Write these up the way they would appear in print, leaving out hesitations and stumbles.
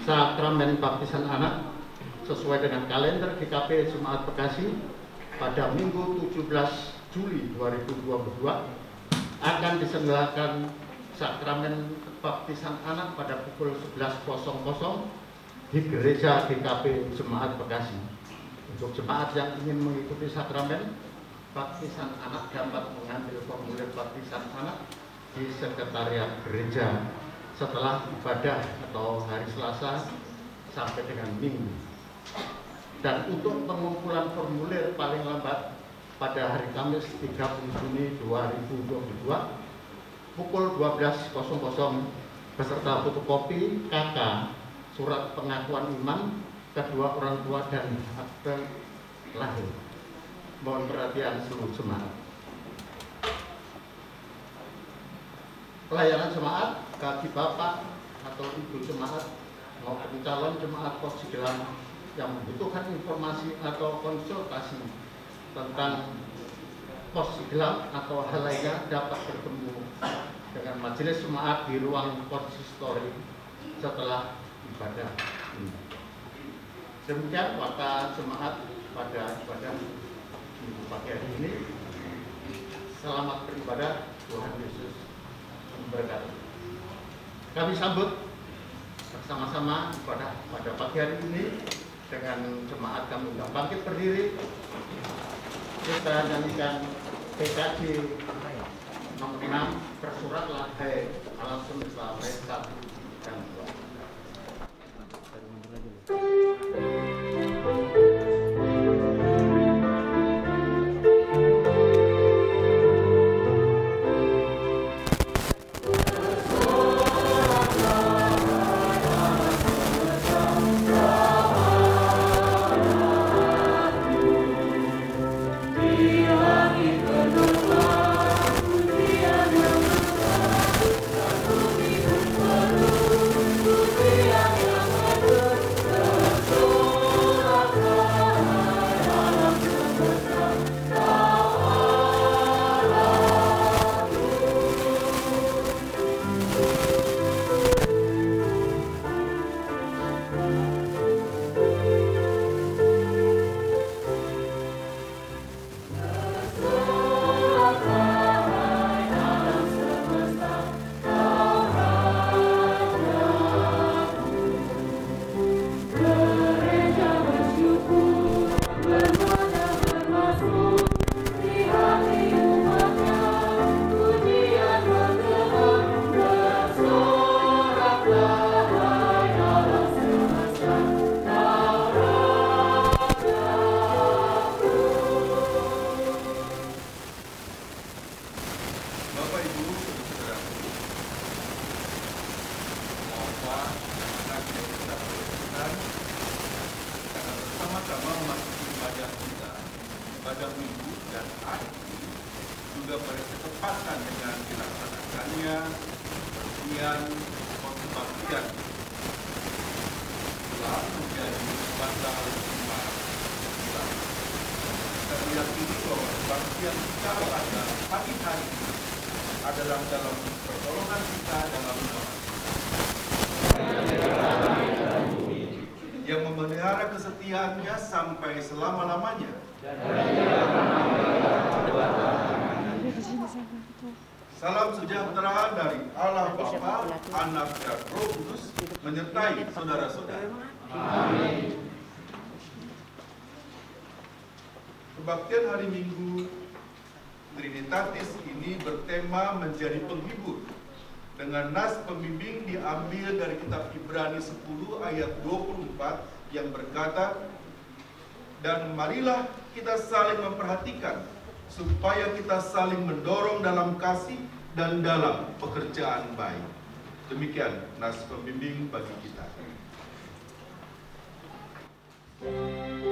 sakramen baptisan anak sesuai dengan kalender GKP Jemaat Bekasi pada Minggu 17 Juli 2022 akan diselenggarakan sakramen baptisan anak pada pukul 11.00 di Gereja GKP Jemaat Bekasi. Untuk jemaat yang ingin mengikuti sakramen baptisan anak dapat mengambil formulir baptisan anak di sekretariat gereja setelah ibadah atau hari Selasa sampai dengan Minggu. Dan untuk pengumpulan formulir paling lambat pada hari Kamis 30 Juni 2022 pukul 12.00 beserta fotokopi KK, surat pengakuan iman, kedua orang tua dan akte lahir. Mohon perhatian seluruh jemaat. Pelayanan jemaat bagi Bapak atau Ibu jemaat maupun calon jemaat Pos Cigelang yang membutuhkan informasi atau konsultasi tentang Pos Cigelang atau hal lainnya dapat bertemu dengan majelis jemaat di ruang konsistori setelah ibadah. Demikian waktu jemaat pada ibadah Minggu pagi hari ini. Selamat beribadah, Tuhan Yesus memberkati. Kami sambut bersama-sama pada pagi hari ini dengan jemaat kami undang bangkit berdiri. Kita nyanyikan PKJ nomor 6, bersuratlah hai alam semesta ayat 1 dan 2. Sampai selama-lamanya. Salam sejahtera dari Allah Bapa, Anak dan Roh Kudus menyertai saudara-saudara. Amin. Kebaktian hari Minggu Trinitatis ini bertema menjadi penghibur dengan nas pembimbing diambil dari kitab Ibrani 10 ayat 24 yang berkata, dan marilah kita saling memperhatikan supaya kita saling mendorong dalam kasih dan dalam pekerjaan baik. Demikian nas pembimbing bagi kita. You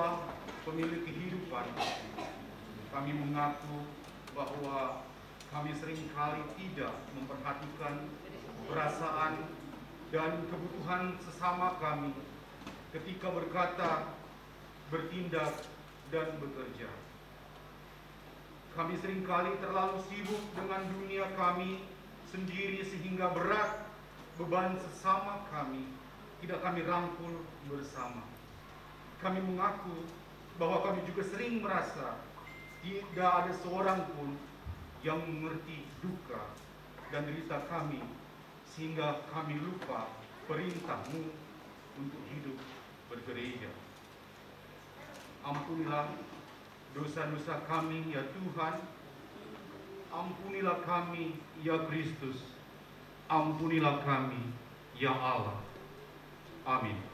Allah, pemilik kehidupan, kami mengaku bahwa kami seringkali tidak memperhatikan perasaan dan kebutuhan sesama kami ketika berkata, bertindak, dan bekerja. Kami seringkali terlalu sibuk dengan dunia kami sendiri sehingga berat beban sesama kami tidak kami rangkul bersama. Kami mengaku bahwa kami juga sering merasa tidak ada seorang pun yang mengerti duka dan derita kami, sehingga kami lupa perintah-Mu untuk hidup bergereja. Ampunilah dosa-dosa kami, ya Tuhan. Ampunilah kami, ya Kristus. Ampunilah kami, ya Allah. Amin.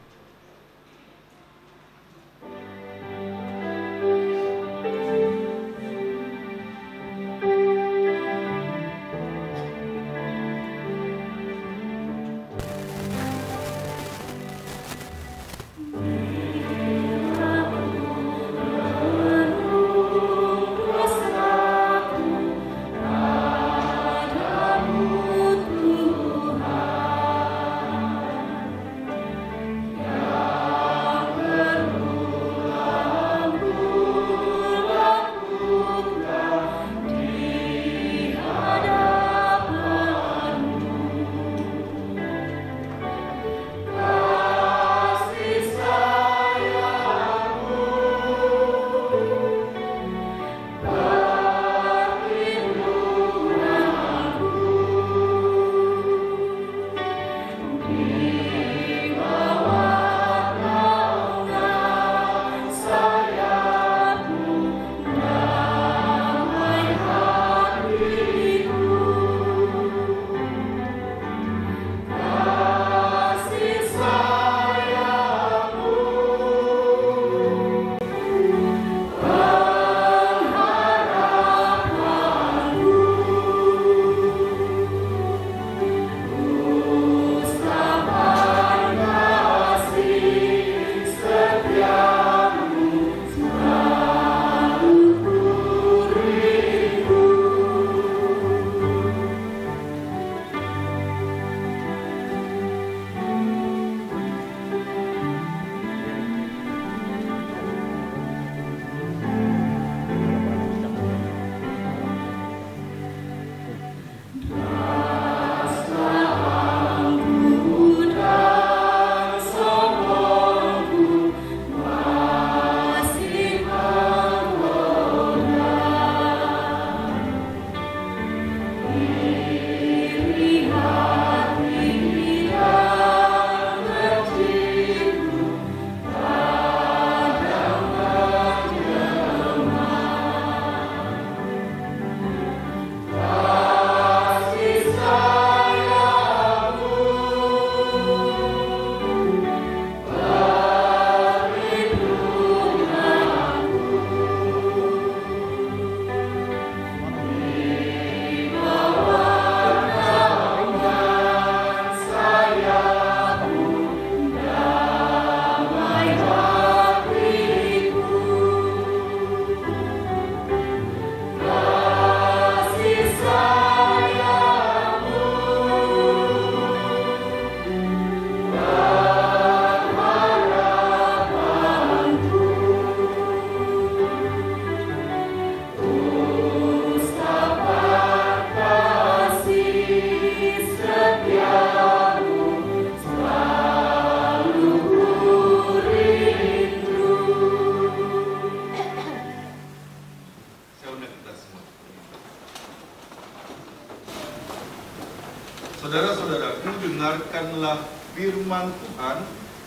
Saudara-saudaraku, dengarkanlah firman Tuhan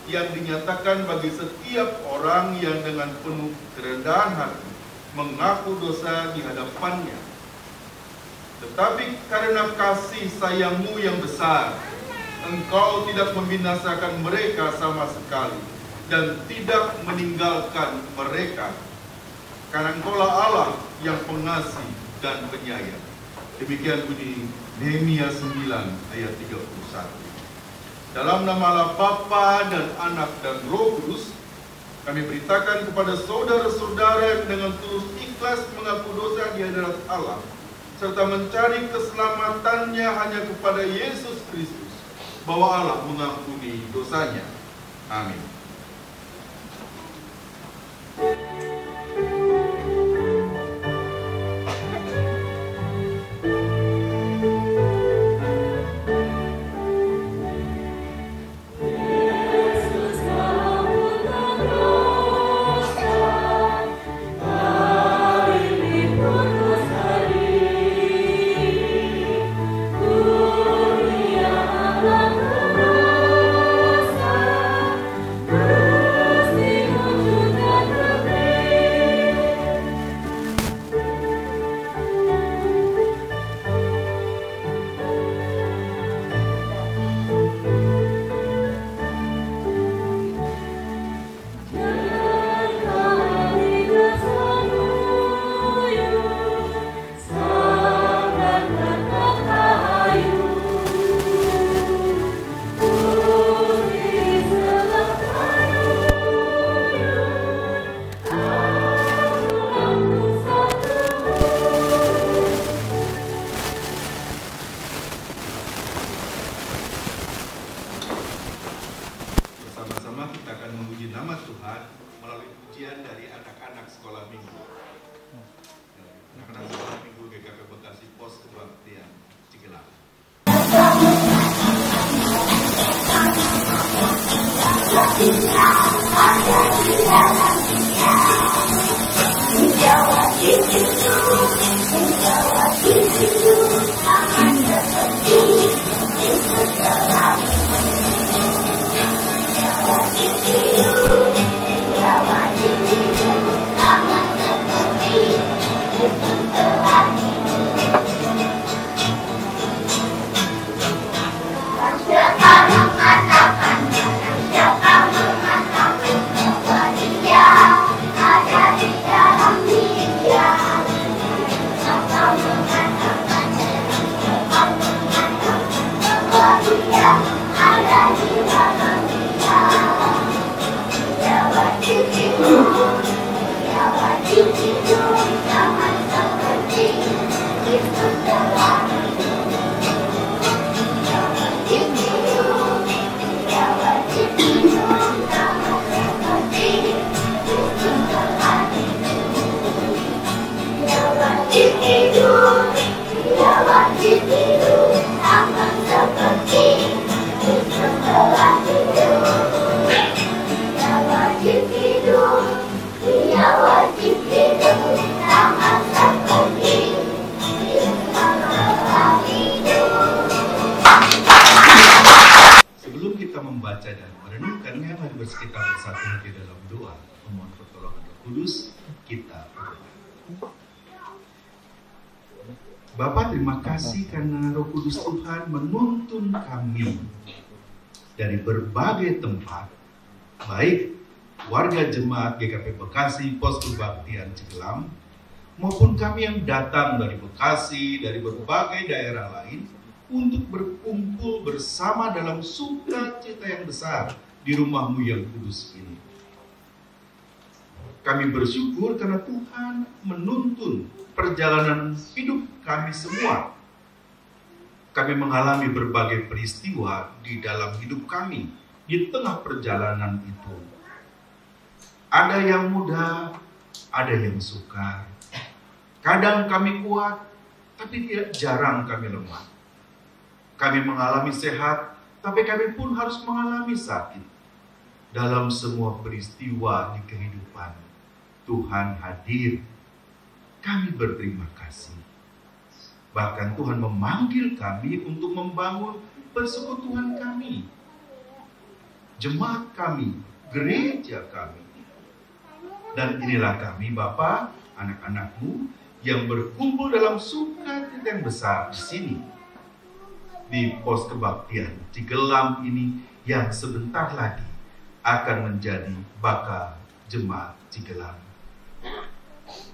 yang dinyatakan bagi setiap orang yang dengan penuh kerendahan hati mengaku dosa di hadapannya. Tetapi karena kasih sayang-Mu yang besar, Engkau tidak membinasakan mereka sama sekali dan tidak meninggalkan mereka. Karena Engkaulah Allah yang pengasih dan penyayang. Demikian bunyi Nehemia 9 ayat 31. Dalam nama Allah Bapa dan Anak dan Roh Kudus. Kami beritakan kepada saudara-saudara yang dengan tulus ikhlas mengaku dosa di hadarat Allah, serta mencari keselamatannya hanya kepada Yesus Kristus, bahwa Allah mengampuni dosanya. Amin. Bersama-sama kita akan memuji nama Tuhan melalui pujian dari anak-anak sekolah minggu. Anak-anak sekolah minggu GKP Bekasi Pos Kebaktian Cigelang. Sebelum kita membaca dan merenungkannya, mari bersekutu bersatu di dalam doa memohon pertolongan Roh Kudus. Kita berdoa. Bapa, terima kasih karena Roh Kudus Tuhan menuntun kami dari berbagai tempat, baik warga jemaat GKP Bekasi Pos Kebaktian Cigelang maupun kami yang datang dari Bekasi, dari berbagai daerah lain untuk berkumpul bersama dalam sukacita yang besar di rumah-Mu yang kudus ini. Kami bersyukur karena Tuhan menuntun perjalanan hidup kami semua. Kami mengalami berbagai peristiwa di dalam hidup kami di tengah perjalanan itu. Ada yang mudah, ada yang sukar. Kadang kami kuat, tapi tidak jarang kami lemah. Kami mengalami sehat, tapi kami pun harus mengalami sakit. Dalam semua peristiwa di kehidupan, Tuhan hadir. Kami berterima kasih. Bahkan Tuhan memanggil kami untuk membangun persekutuan kami, jemaat kami, gereja kami. Dan inilah kami, Bapa, anak-anak-Mu yang berkumpul dalam sukacita yang besar di sini, di Pos Kebaktian Cigelang ini yang sebentar lagi akan menjadi bakal jemaat Cigelang.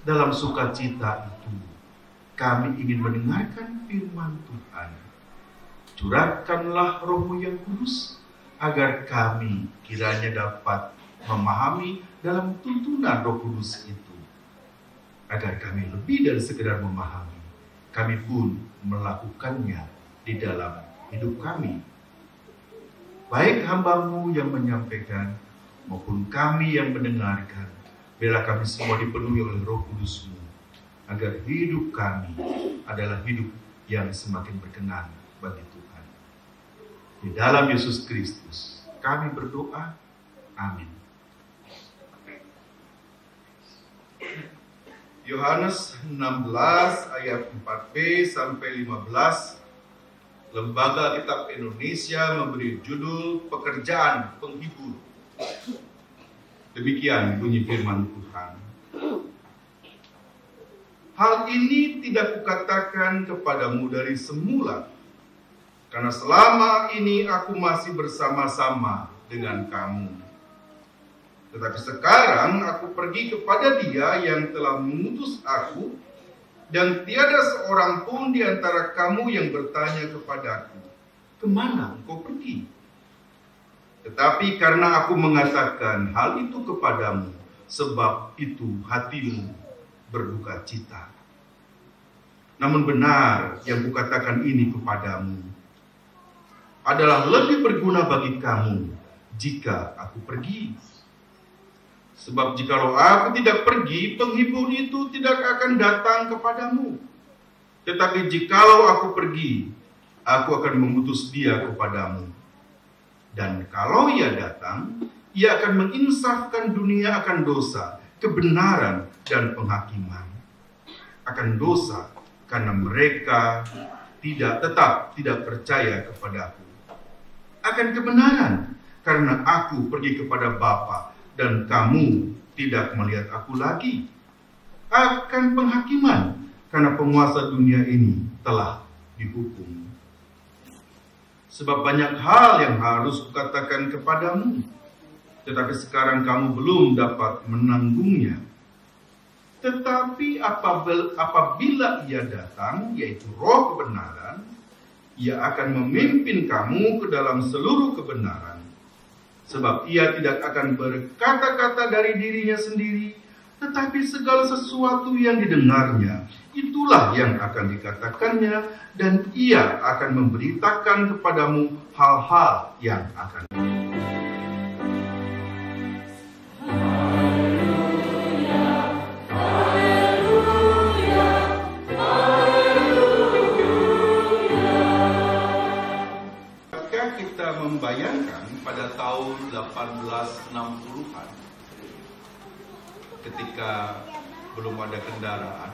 Dalam sukacita itu, kami ingin mendengarkan firman Tuhan. Curahkanlah Roh-Mu yang kudus, agar kami kiranya dapat memahami dalam tuntunan Roh Kudus itu, agar kami lebih dari sekedar memahami, kami pun melakukannya di dalam hidup kami. Baik hamba-Mu yang menyampaikan maupun kami yang mendengarkan, biarlah kami semua dipenuhi oleh Roh Kudus-Mu, agar hidup kami adalah hidup yang semakin berkenan bagi Tuhan. Di dalam Yesus Kristus kami berdoa. Amin. Yohanes 16 ayat 4b sampai 15. Lembaga Kitab Indonesia memberi judul Pekerjaan Penghibur. Demikian bunyi firman Tuhan. Hal ini tidak kukatakan kepadamu dari semula, karena selama ini aku masih bersama-sama dengan kamu. Tetapi sekarang aku pergi kepada Dia yang telah mengutus aku, dan tiada seorang pun di antara kamu yang bertanya kepadaku, kemana engkau pergi? Tetapi karena aku mengatakan hal itu kepadamu, sebab itu hatimu berduka cita. Namun benar yang kukatakan ini kepadamu adalah lebih berguna bagi kamu jika aku pergi. Sebab jikalau aku tidak pergi, penghibur itu tidak akan datang kepadamu. Tetapi jikalau aku pergi, aku akan mengutus Dia kepadamu. Dan kalau Ia datang, Ia akan menginsafkan dunia akan dosa, kebenaran, dan penghakiman. Akan dosa, karena mereka tetap tidak percaya kepadaku. Akan kebenaran, karena aku pergi kepada Bapa, dan kamu tidak melihat aku lagi. Akan penghakiman, karena penguasa dunia ini telah dihukum. Sebab banyak hal yang harus kukatakan kepadamu, tetapi sekarang kamu belum dapat menanggungnya. Tetapi apabila Ia datang, yaitu Roh kebenaran, Ia akan memimpin kamu ke dalam seluruh kebenaran. Sebab Ia tidak akan berkata-kata dari dirinya sendiri, tetapi segala sesuatu yang didengarnya, itulah yang akan dikatakannya, dan Ia akan memberitakan kepadamu hal-hal yang akan. Kita membayangkan pada tahun 1860-an, ketika belum ada kendaraan,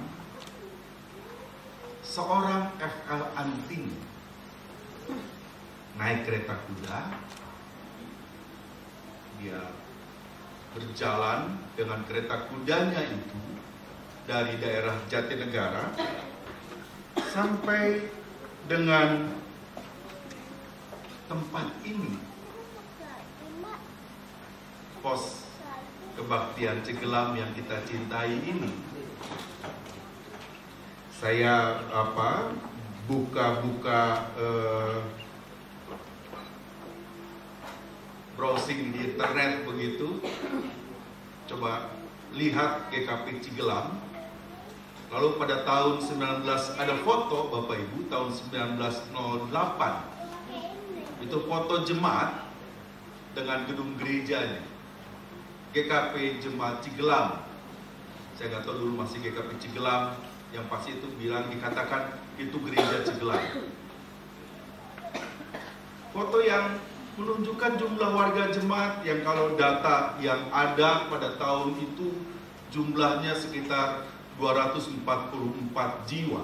seorang F.L. Anting naik kereta kuda. Dia berjalan dengan kereta kudanya itu dari daerah Jatinegara sampai dengan tempat ini, pos kebaktian Cigelam yang kita cintai ini. Saya buka-buka browsing di internet begitu, coba lihat GKP Cigelam. Lalu pada tahun 19 ada foto Bapak Ibu tahun 1908. Itu foto jemaat dengan gedung gerejanya, GKP Jemaat Cigelam. Saya nggak tahu dulu masih GKP Cigelam, yang pasti itu dikatakan itu gereja Cigelam. Foto yang menunjukkan jumlah warga jemaat yang kalau data yang ada pada tahun itu jumlahnya sekitar 244 jiwa.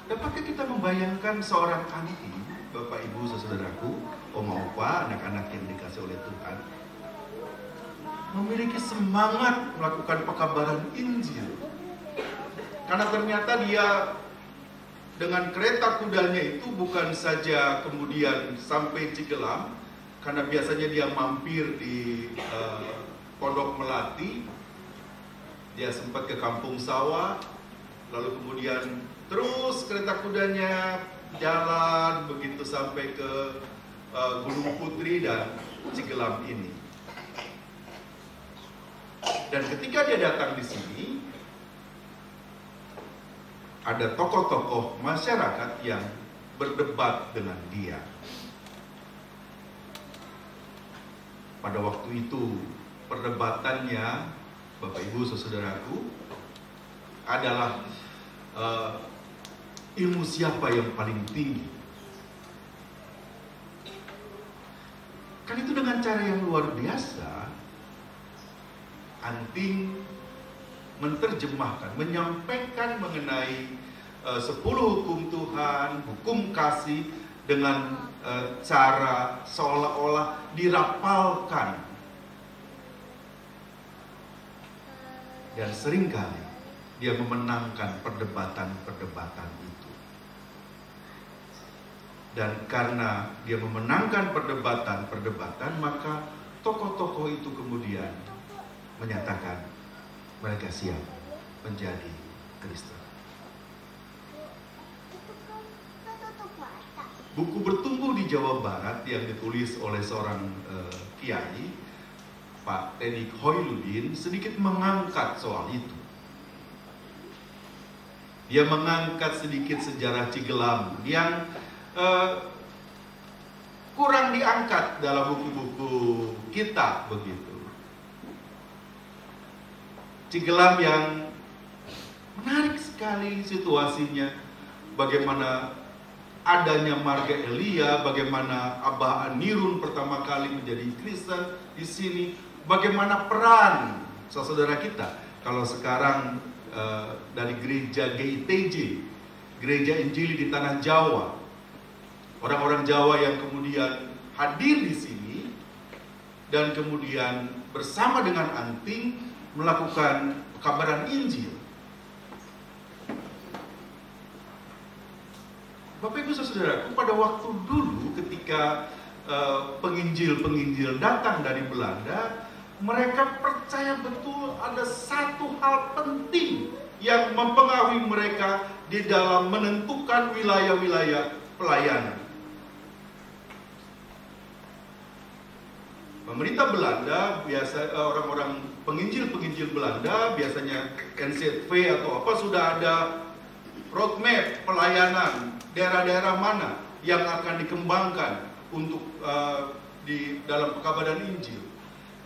Dapatkah kita membayangkan seorang anting, Bapak Ibu, saudaraku, oma opa, anak-anak yang dikasih oleh Tuhan, memiliki semangat melakukan pekabaran Injil? Karena ternyata dia dengan kereta kudanya itu bukan saja kemudian sampai Cigelam, karena biasanya dia mampir di Pondok Melati, dia sempat ke Kampung Sawah, lalu kemudian terus kereta kudanya jalan begitu sampai ke Gunung Putri dan Cigelam ini. Dan ketika dia datang di sini, ada tokoh-tokoh masyarakat yang berdebat dengan dia. Pada waktu itu perdebatannya, Bapak Ibu Saudaraku, adalah ilmu siapa yang paling tinggi. Kan itu dengan cara yang luar biasa, Anting menerjemahkan, menyampaikan mengenai 10 hukum Tuhan, hukum kasih dengan cara seolah-olah dirapalkan. Dan seringkali dia memenangkan perdebatan-perdebatan itu. Dan karena dia memenangkan perdebatan-perdebatan, maka tokoh-tokoh itu kemudian menyatakan mereka siap menjadi Kristen. Buku Bertumbuh di Jawa Barat yang ditulis oleh seorang kiai, Pak Teddy Hoyludin, sedikit mengangkat soal itu. Dia mengangkat sedikit sejarah Cigelam yang kurang diangkat dalam buku-buku kita begitu. Cigelam yang menarik sekali situasinya, bagaimana adanya Marga Elia, bagaimana Abah Anirun pertama kali menjadi Kristen di sini, bagaimana peran saudara kita. Kalau sekarang dari gereja GITJ, Gereja Injili di Tanah Jawa, orang-orang Jawa yang kemudian hadir di sini dan kemudian bersama dengan Anting melakukan pekabaran Injil. Bapak Ibu Saudaraku, pada waktu dulu ketika penginjil-penginjil datang dari Belanda, mereka percaya betul ada satu hal penting yang mempengaruhi mereka di dalam menentukan wilayah-wilayah pelayanan. Pemerintah Belanda, biasa orang-orang penginjil-penginjil Belanda, biasanya NZV atau apa, sudah ada roadmap pelayanan daerah-daerah mana yang akan dikembangkan untuk di dalam pekabaran Injil.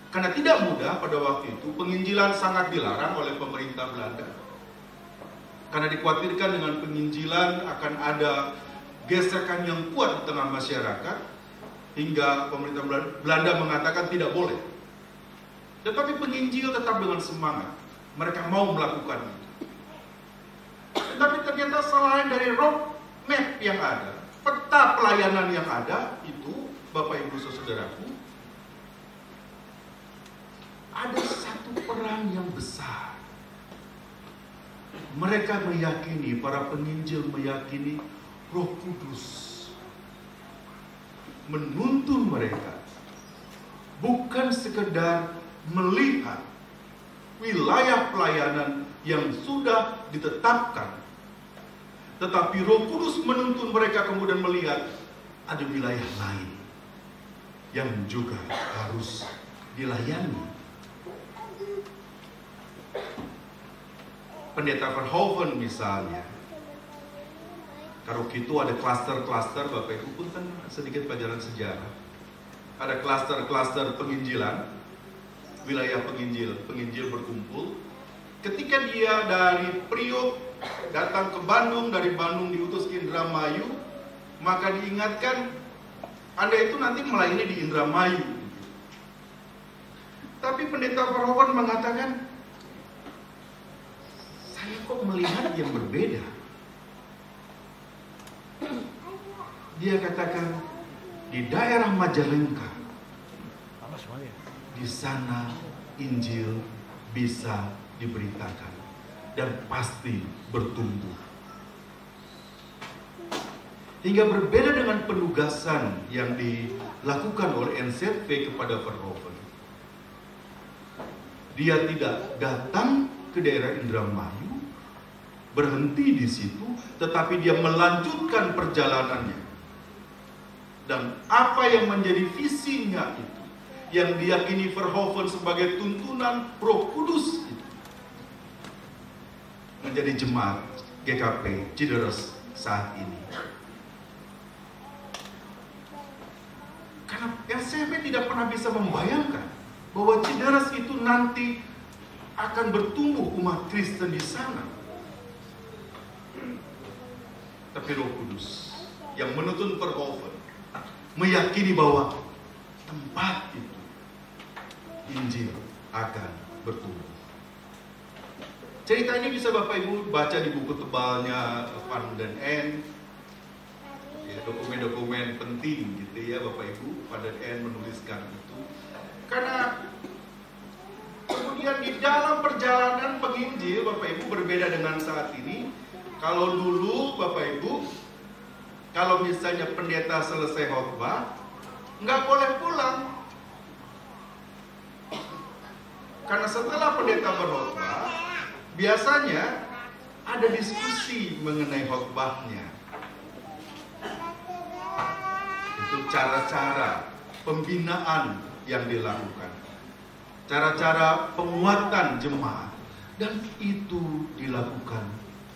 Karena tidak mudah pada waktu itu, penginjilan sangat dilarang oleh pemerintah Belanda. Karena dikhawatirkan dengan penginjilan akan ada gesekan yang kuat di tengah masyarakat, hingga pemerintah Belanda mengatakan tidak boleh. Tetapi penginjil tetap dengan semangat, mereka mau melakukan itu. Tetapi ternyata selain dari roadmap yang ada, peta pelayanan yang ada itu, Bapak Ibu Saudaraku, ada satu peran yang besar. Mereka meyakini, para penginjil meyakini Roh Kudus menuntun mereka bukan sekedar melihat wilayah pelayanan yang sudah ditetapkan, tetapi Roh Kudus menuntun mereka kemudian melihat ada wilayah lain yang juga harus dilayani. Pendeta Verhoeven misalnya, kalau gitu ada klaster-klaster, Bapak Ibu pun kan sedikit pelajaran sejarah. Ada klaster-klaster penginjilan, wilayah penginjil berkumpul. Ketika dia dari Priok datang ke Bandung, dari Bandung diutus ke Indramayu, maka diingatkan, Anda itu nanti melayani di Indramayu. Tapi Pendeta Verhoeven mengatakan, saya kok melihat yang berbeda. Dia katakan di daerah Majalengka, di sana Injil bisa diberitakan dan pasti bertumbuh. Hingga berbeda dengan penugasan yang dilakukan oleh NZV kepada Verhoeven. Dia tidak datang ke daerah Indramayu, berhenti di situ, tetapi dia melanjutkan perjalanannya Dan apa yang menjadi visinya itu, yang diyakini Verhoeven sebagai tuntunan Roh Kudus itu, menjadi jemaat GKP Cideres saat ini. Karena LCME tidak pernah bisa membayangkan bahwa Cideres itu nanti akan bertumbuh umat Kristen di sana. Tapi Roh Kudus yang menuntun Verhoeven meyakini bahwa tempat itu Injil akan bertumbuh. Cerita ini bisa Bapak Ibu baca di buku tebalnya Van den End, ya, dokumen-dokumen penting gitu ya Bapak Ibu. Van den End menuliskan itu karena kemudian di dalam perjalanan penginjil Bapak Ibu berbeda dengan saat ini. Kalau dulu Bapak Ibu, kalau misalnya pendeta selesai khotbah, nggak boleh pulang. Karena setelah pendeta berkhotbah, biasanya ada diskusi mengenai khotbahnya. Itu cara-cara pembinaan yang dilakukan, cara-cara penguatan jemaat, dan itu dilakukan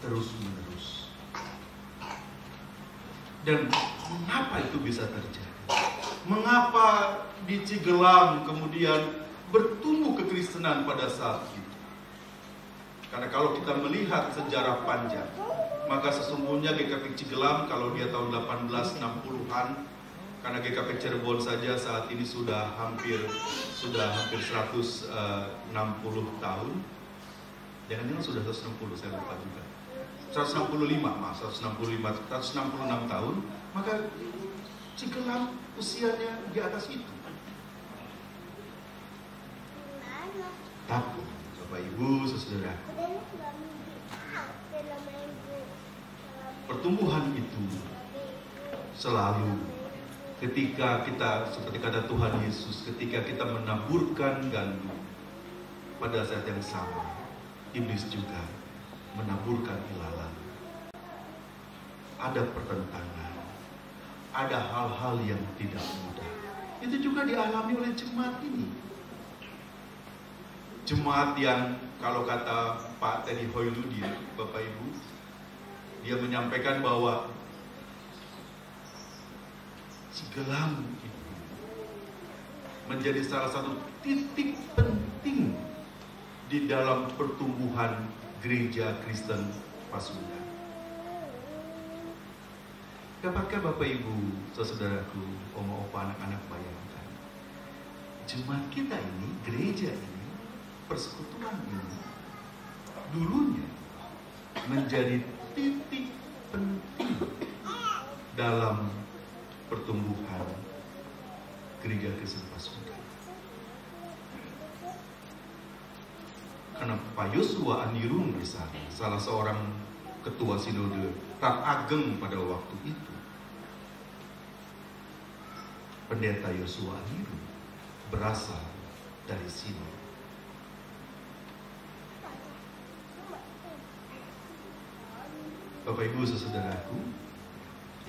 terus-menerus. Dan mengapa itu bisa terjadi? Mengapa di Cigelam kemudian bertumbuh kekristenan pada saat itu? Karena kalau kita melihat sejarah panjang, maka sesungguhnya GKP Cigelam kalau dia tahun 1860-an, karena GKP Cirebon saja saat ini sudah hampir 160 tahun. Jangan-jangan sudah 160, saya lupa juga. 166 tahun, maka Cigelam usianya di atas itu. Tapi Bapak Ibu, saudara, pertumbuhan itu selalu ketika kita, seperti kata Tuhan Yesus, ketika kita menaburkan gandum, pada saat yang sama iblis juga menaburkan ilalang. Ada pertentangan, ada hal-hal yang tidak mudah. Itu juga dialami oleh jemaat ini. Jemaat yang kalau kata Pak Teddy Hoyludi, Bapak Ibu, dia menyampaikan bahwa Cigelam itu menjadi salah satu titik penting di dalam pertumbuhan gereja Kristen Pasundan. Dapatkah Bapak Ibu, saudaraku, oma opa, anak-anak bayangkan, jemaat kita ini, gereja ini, persekutuan ini, dulunya menjadi titik penting dalam pertumbuhan gereja Kristen Pasundan. Karena Pak Yosua Anirung misalnya, salah seorang ketua sinode Tat Ageng pada waktu itu, pendeta Yosua Anirung berasal dari sini. Bapak Ibu saudaraku,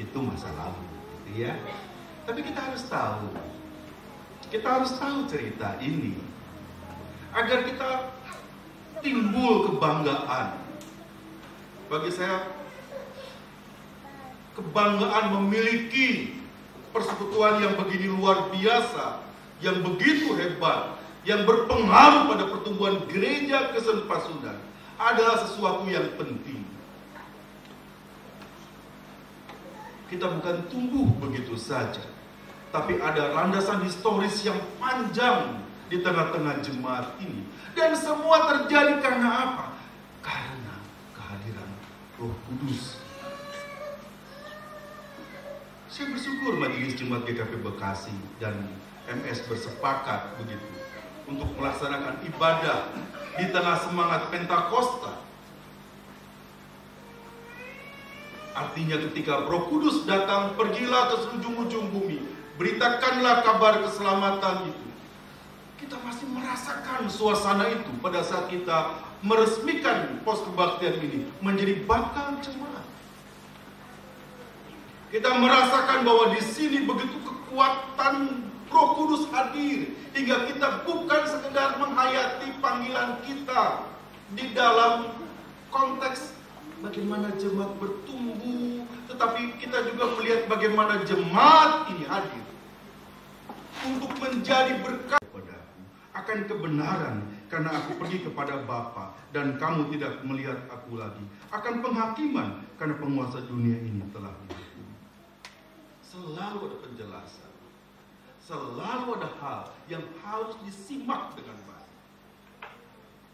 itu masa lalu, gitu ya. Tapi kita harus tahu cerita ini agar kita timbul kebanggaan. Bagi saya, kebanggaan memiliki persekutuan yang begini luar biasa, yang begitu hebat, yang berpengaruh pada pertumbuhan gereja Kristen Pasundan adalah sesuatu yang penting. Kita bukan tumbuh begitu saja, tapi ada landasan historis yang panjang di tengah-tengah jemaat ini. Dan semua terjadi karena apa? Karena kehadiran Roh Kudus. Saya bersyukur Majelis Jemaat GKP Bekasi dan MS bersepakat begitu untuk melaksanakan ibadah di tengah semangat Pentakosta. Artinya ketika Roh Kudus datang, pergilah ke ujung-ujung bumi, beritakanlah kabar keselamatan itu. Kita masih merasakan suasana itu pada saat kita meresmikan pos kebaktian ini menjadi bakal jemaat. Kita merasakan bahwa di sini begitu kekuatan Roh Kudus hadir, hingga kita bukan sekedar menghayati panggilan kita di dalam konteks bagaimana jemaat bertumbuh, tetapi kita juga melihat bagaimana jemaat ini hadir untuk menjadi berkat kepadaku akan kebenaran, karena aku pergi kepada Bapa dan kamu tidak melihat aku lagi, akan penghakiman karena penguasa dunia ini telah dihukum. Selalu ada penjelasan, selalu ada hal yang harus disimak dengan baik.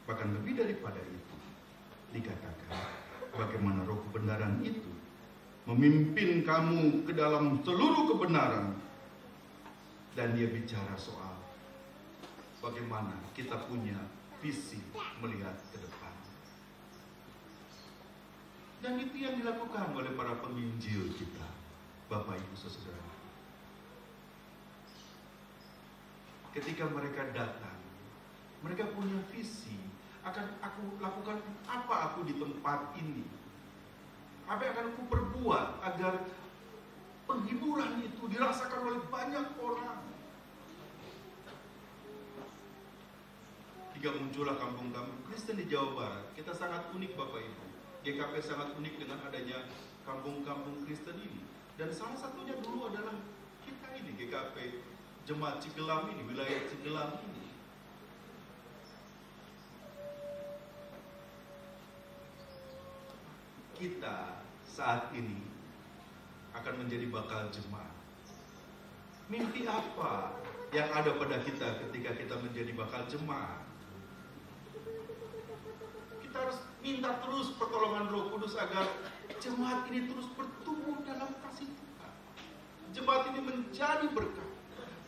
Bahkan lebih daripada itu, dikatakan bagaimana roh kebenaran itu memimpin kamu ke dalam seluruh kebenaran. Dan dia bicara soal bagaimana kita punya visi melihat ke depan. Dan itu yang dilakukan oleh para penginjil kita, Bapak Ibu Saudara. Ketika mereka datang, mereka punya visi, akan aku lakukan apa aku di tempat ini, apa yang akan aku perbuat agar penghiburan itu dirasakan oleh banyak orang. Hingga muncullah kampung-kampung Kristen di Jawa Barat. Kita sangat unik Bapak Ibu. GKP sangat unik dengan adanya kampung-kampung Kristen ini. Dan salah satunya dulu adalah kita ini, GKP Jemaat Cigelam ini, wilayah Cigelam ini. Kita saat ini akan menjadi bakal jemaat. Mimpi apa yang ada pada kita ketika kita menjadi bakal jemaat? Kita harus minta terus pertolongan Roh Kudus agar jemaat ini terus bertumbuh dalam kasih Tuhan. Jemaat ini menjadi berkat.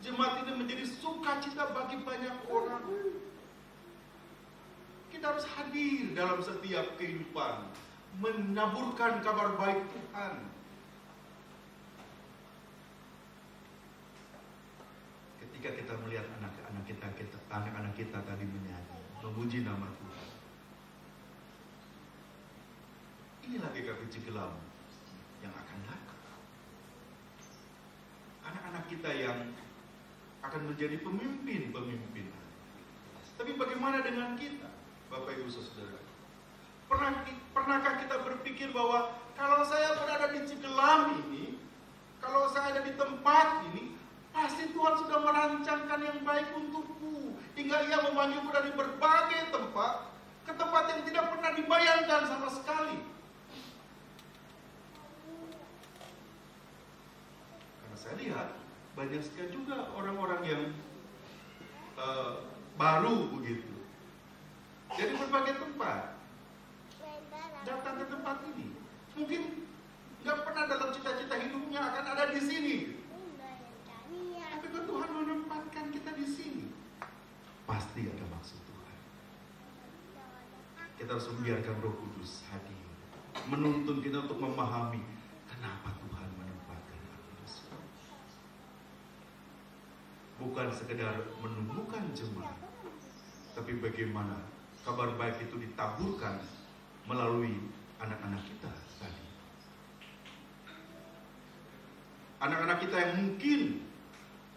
Jemaat ini menjadi sukacita bagi banyak orang. Kita harus hadir dalam setiap kehidupan, menaburkan kabar baik Tuhan. Ketika kita melihat anak-anak kita tadi menyanyi, memuji nama Tuhan. Inilah GKP Cigelam yang akan datang. Anak-anak kita yang akan menjadi pemimpin-pemimpin. Tapi bagaimana dengan kita, Bapak Ibu Saudara? Pernahkah kita berpikir bahwa kalau saya berada di Cigelam ini, kalau saya ada di tempat ini, pasti Tuhan sudah merancangkan yang baik untukku, hingga Ia memanggilku dari berbagai tempat ke tempat yang tidak pernah dibayangkan sama sekali. Karena saya lihat banyak sekali juga orang-orang yang baru begitu, dari berbagai tempat datang ke tempat ini. Mungkin nggak pernah dalam cita-cita hidupnya akan ada di sini. Tapi kalau Tuhan menempatkan kita di sini, pasti ada maksud Tuhan. Kita harus membiarkan Roh Kudus hadir, menuntun kita untuk memahami kenapa Tuhan menempatkan aku di sini. Bukan sekedar menumbuhkan jemaat, tapi bagaimana kabar baik itu ditaburkan melalui anak-anak kita tadi. Anak-anak kita yang mungkin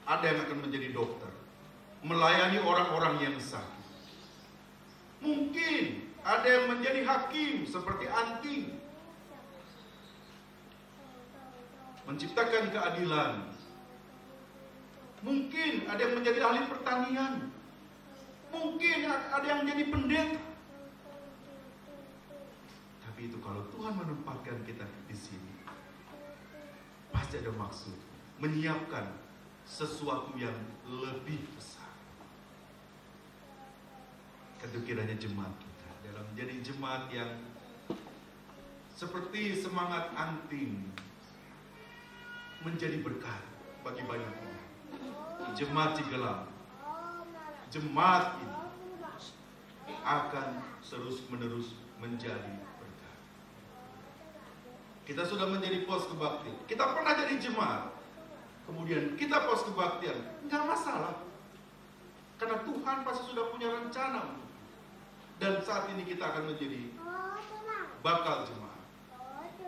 ada yang akan menjadi dokter, melayani orang-orang yang sakit. Mungkin ada yang menjadi hakim seperti Anting, menciptakan keadilan. Mungkin ada yang menjadi ahli pertanian. Mungkin ada yang menjadi pendeta. Tapi itu kalau Tuhan menempatkan kita di sini, pasti ada maksud, menyiapkan sesuatu yang lebih besar. Kiranya jemaat kita dalam menjadi jemaat yang seperti semangat Anting, menjadi berkat bagi banyak orang. Jemaat Cigelam, jemaat ini akan terus-menerus menjadi berkat. Kita sudah menjadi pos kebaktian. Kita pernah jadi jemaat, kemudian kita pos kebaktian, nggak masalah, karena Tuhan pasti sudah punya rencana untuk kita. Dan saat ini kita akan menjadi bakal jemaat.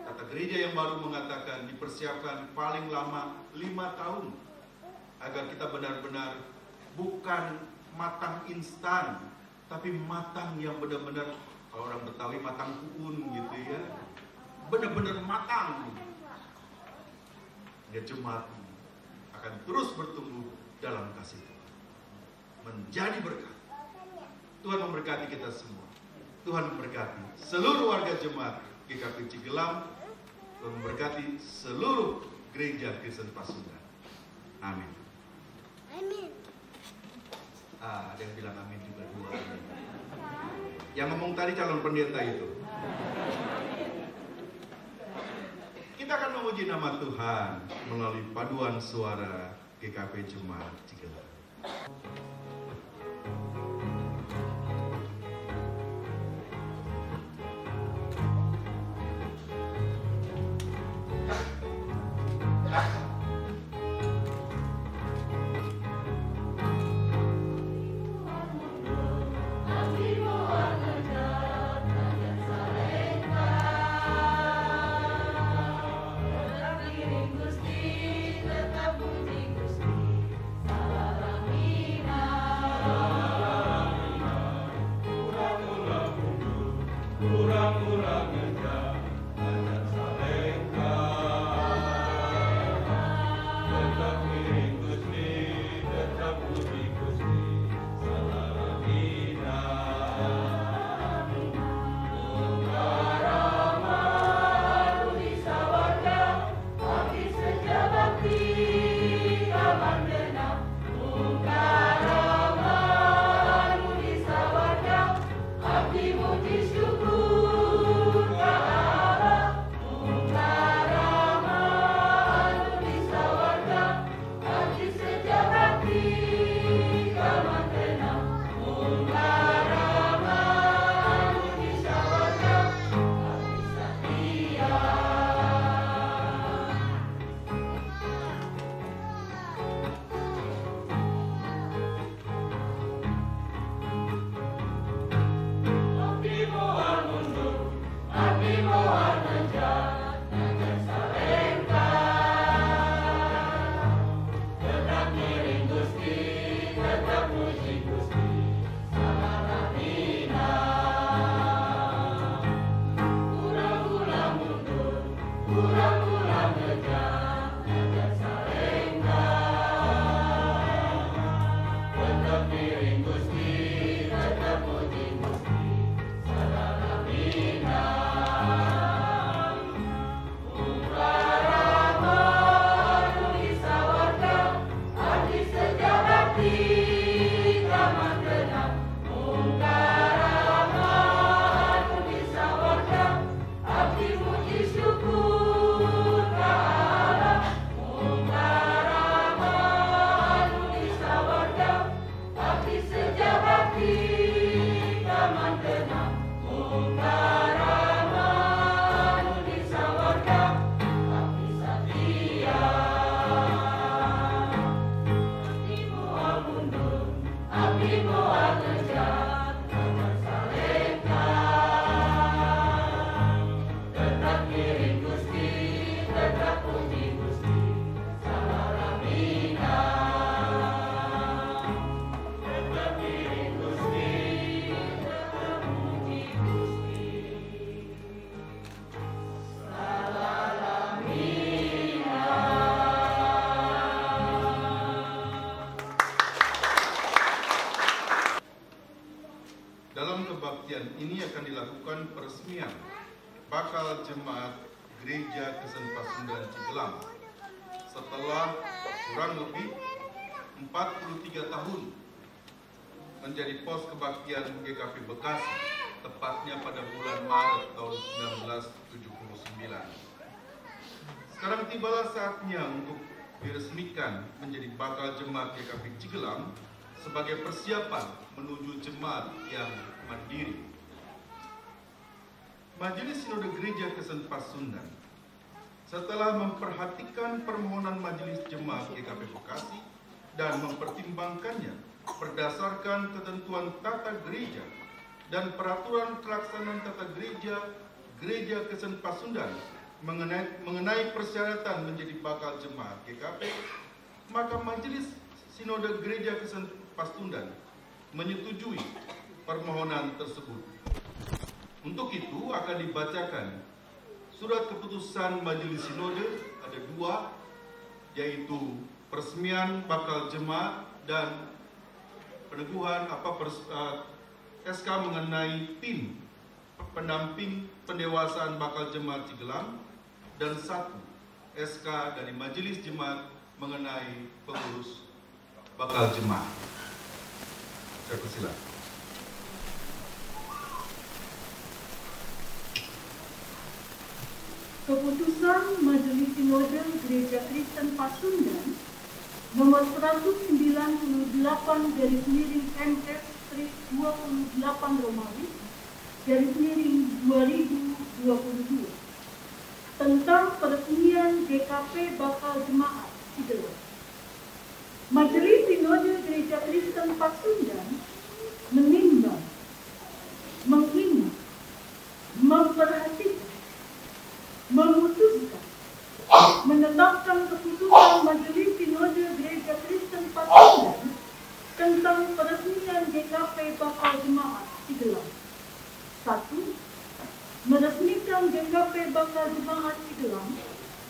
Tata gereja yang baru mengatakan dipersiapkan paling lama 5 tahun agar kita benar-benar bukan matang instan, tapi matang yang benar-benar, kalau orang Betawi matang kuun gitu ya, benar-benar matang. Ya, jemaat akan terus bertumbuh dalam kasih Tuhan, menjadi berkat. Tuhan memberkati kita semua. Tuhan memberkati seluruh warga jemaat GKP Cigelam. Tuhan memberkati seluruh gereja Kristen Pasundan. Amin. Amin. Ada yang bilang amin juga, dua. Yang ngomong tadi calon pendeta itu. Kita akan memuji nama Tuhan melalui paduan suara GKP Jemaat Cigelam. Ini akan dilakukan peresmian bakal jemaat Gereja Kristen Pasundan Cigelam setelah kurang lebih 43 tahun menjadi pos kebaktian GKP Bekasi, tepatnya pada bulan Maret tahun 1979. Sekarang tibalah saatnya untuk diresmikan menjadi bakal jemaat GKP Cigelam sebagai persiapan menuju jemaat yang mandiri. Majelis Sinode Gereja Kristen Pasundan setelah memperhatikan permohonan Majelis Jemaat GKP Bekasi dan mempertimbangkannya berdasarkan ketentuan tata gereja dan peraturan pelaksanaan tata gereja Gereja Kristen Pasundan mengenai persyaratan menjadi bakal jemaat GKP, maka Majelis Sinode Gereja Kristen Pasundan menyetujui permohonan tersebut. Untuk itu akan dibacakan surat keputusan Majelis Sinode, ada dua, yaitu peresmian bakal jemaat dan peneguhan SK mengenai tim pendamping pendewasaan bakal jemaat Cigelang, dan satu SK dari Majelis Jemaat mengenai pengurus bakal jemaat. Saya persilakan. Keputusan Majelis Sinode Gereja Kristen Pasundan nomor 198/MS/28 Romawi /2022 tentang peresmian GKP bakal jemaat Cigelang. Majelis Sinode Gereja Kristen Pasundan menimbang, mengingat, memperhatikan, memutuskan, menetapkan keputusan Majelis Sinode Gereja Kristen Pasundan tentang peresmian GKP bakal jemaat Cigelang. 1. Meresmikan GKP bakal jemaat Cigelang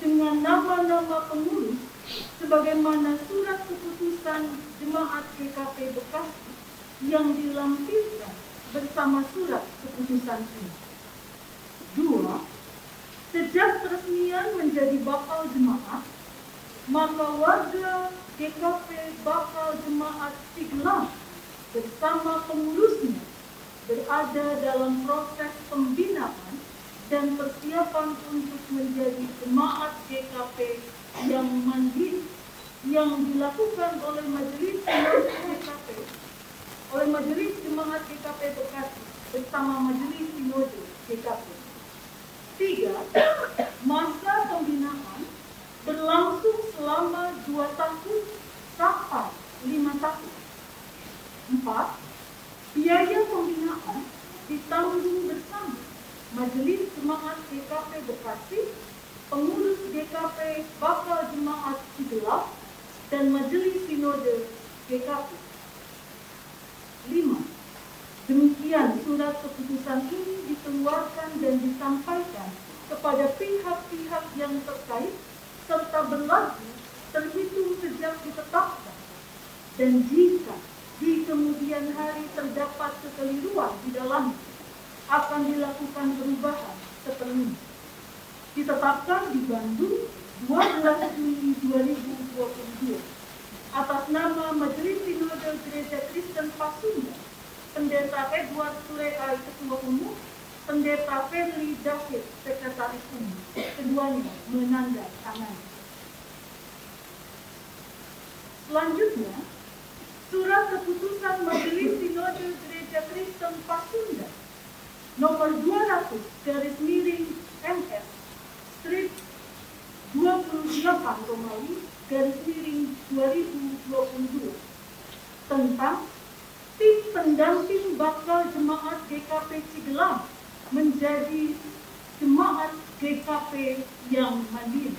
dengan nama-nama pengurus sebagaimana surat keputusan jemaat GKP Bekasi yang dilampirkan bersama surat keputusan ini. 2. Sejak peresmian menjadi bakal jemaat, maka warga GKP bakal jemaat Cigelang bersama pengurusnya berada dalam proses pembinaan dan persiapan untuk menjadi jemaat GKP yang mandiri yang dilakukan oleh Majelis Jemaat GKP Bekasi bersama Majelis Sinode GKP. 3. Masa pembinaan berlangsung selama 2 tahun sampai 5 tahun. 4. Biaya pembinaan ditanggung bersama Majelis Jemaat GKP Bekasi, pengurus GKP bakal jemaat Cigelang, dan Majelis Sinode GKP. 5. Demikian surat keputusan ini dikeluarkan dan disampaikan kepada pihak-pihak yang terkait serta berlaku terhitung sejak ditetapkan, dan jika di kemudian hari terdapat kekeliruan di dalamnya, akan dilakukan perubahan sepenuhnya. Ditetapkan di Bandung 12 Juli 2022 atas nama Majelis Sinode Gereja Kristen Pasundan, Pendeta Edward Sureai Ketua Umum, Pendeta Febri David Sekretaris Umum, keduanya menandatangani. Selanjutnya, surat keputusan Majelis Sinode Gereja Kristen Pasundan nomor 200/MS/28 Romawi /2022 tentang tim pendamping bakal jemaat GKP Cigelang menjadi jemaat GKP yang mandiri.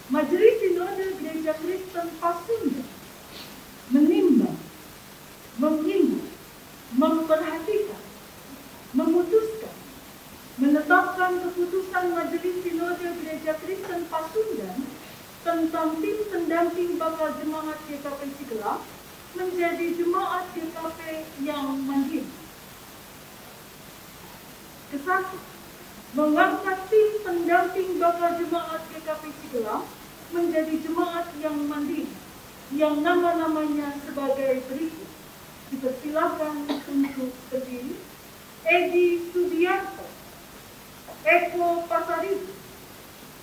Majelis Sinode Gereja Kristen Pasundan menimbang, mengingat, memperhatikan, memutuskan, menetapkan keputusan Majelis Sinode Gereja Kristen Pasundan tentang tim pendamping bakal jemaat GKP Cigelang menjadi jemaat GKP yang mandiri. Kesatu, mengangkat tim pendamping bakal jemaat GKP Cigelang menjadi jemaat yang mandiri, yang nama-namanya sebagai berikut. Dipersilakan untuk berdiri. Edi Sudiarto, Eko Pasaribu,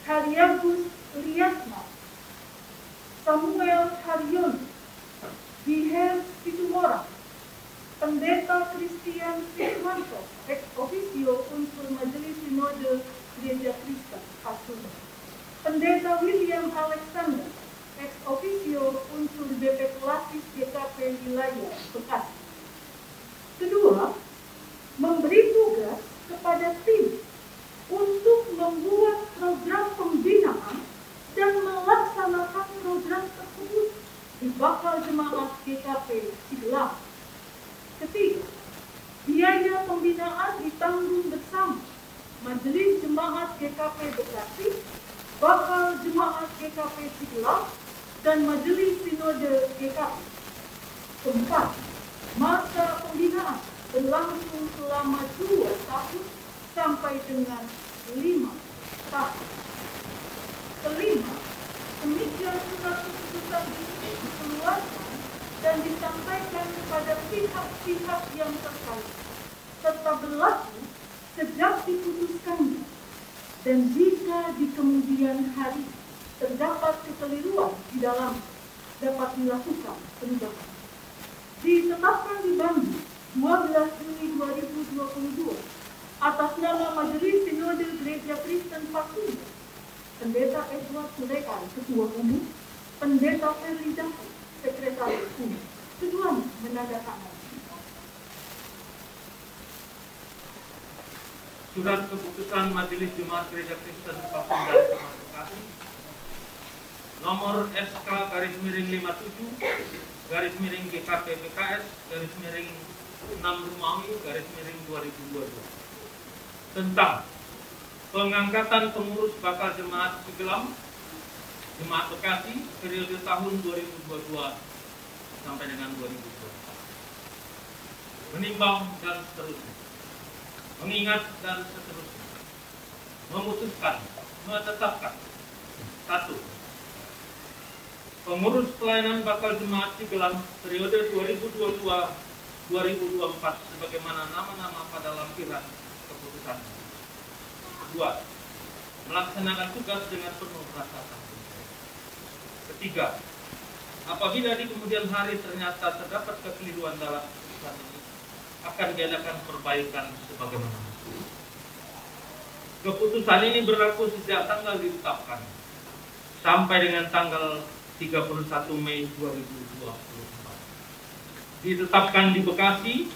Haryagus Riyatma, Samuel Haryono, Diher Situmorang, Pendeta Christian Siswanto, ex officio unsur Majelis Sinode Gereja Kristen Pasundan, Pendeta William Alexander, ex officio unsur BP Klasis GKP Wilayah Bekasi. Kedua, memberi tugas kepada tim untuk membuat program bakal jemaat GKP Cigelang. Ketiga, biaya pembinaan ditanggung bersama Majelis Jemaat GKP Bekasi, bakal jemaat GKP Cigelang, dan Majelis Sinode GKP. Keempat, masa pembinaan berlangsung selama 2 tahun sampai dengan 5 tahun. Kelima, demikian surat keputusan ini dikeluarkan dan disampaikan kepada pihak-pihak yang terkait serta berlaku sejak diputuskannya, dan jika di kemudian hari terdapat kekeliruan di dalam dapat dilakukan perubahan. Ditetapkan di Bandung 12 Juni 2022 atas nama Majelis Sinode Gereja Kristen Pakuya, Pendeta Edward Surekar, Ketua Umum, Pendeta Ferli David, Sekretaris Umum. Keduanya menandatangani. Surat keputusan Majelis Jemaat Gereja Kristen Pakuya Bekasi nomor SK /57 /GKP PKS /6 Romawi /2022 tentang pengangkatan pengurus bakal jemaat Cigelang, Jemaat Bekasi periode tahun 2022 sampai dengan 2022. Menimbang dan seterusnya. Mengingat dan seterusnya. Memutuskan, menetapkan. 1. Pengurus pelayanan bakal jemaat Cigelang periode 2022-2024 sebagaimana nama-nama pada lampiran keputusan. 2. Melaksanakan tugas dengan penuh rasa takut. Ketiga, apabila di kemudian hari ternyata terdapat kekeliruan dalam keputusan ini, akan diadakan perbaikan sebagaimana. Keputusan ini berlaku sejak tanggal ditetapkan sampai dengan tanggal 31 Mei 2024. Ditetapkan di Bekasi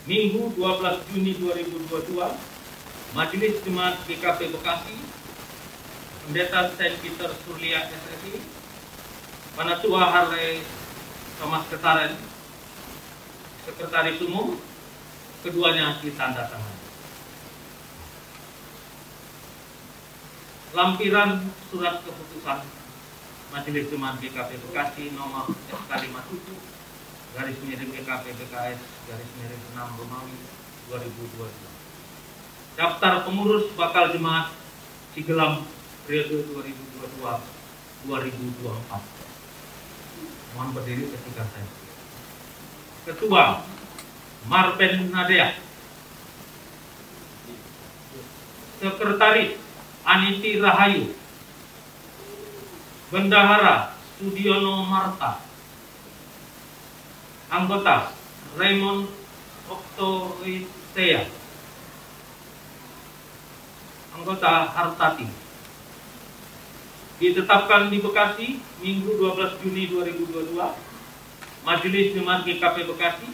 Minggu 12 Juni 2022. Majelis Jemaat GKP Bekasi, Pendeta Saint Peter Surlia SSI, Panatua Harley Thomas Ketaren, Sekretaris Umum, keduanya ditandatangani. Lampiran surat keputusan Majelis Jemaat GKP Bekasi nomor SK57 /GKP PKS /6 Romawi 2022. Daftar pengurus bakal jemaat Cigelang periode 2022-2024. Mohon berdiri ketika saya. Ketua Marpen Nadia. Sekretaris Aniti Rahayu. Bendahara Sudiono Marta. Anggota Raymond Oktorisea. Anggota Hartati. Ditetapkan di Bekasi Minggu 12 Juni 2022. Majelis Jemaat GKP Bekasi,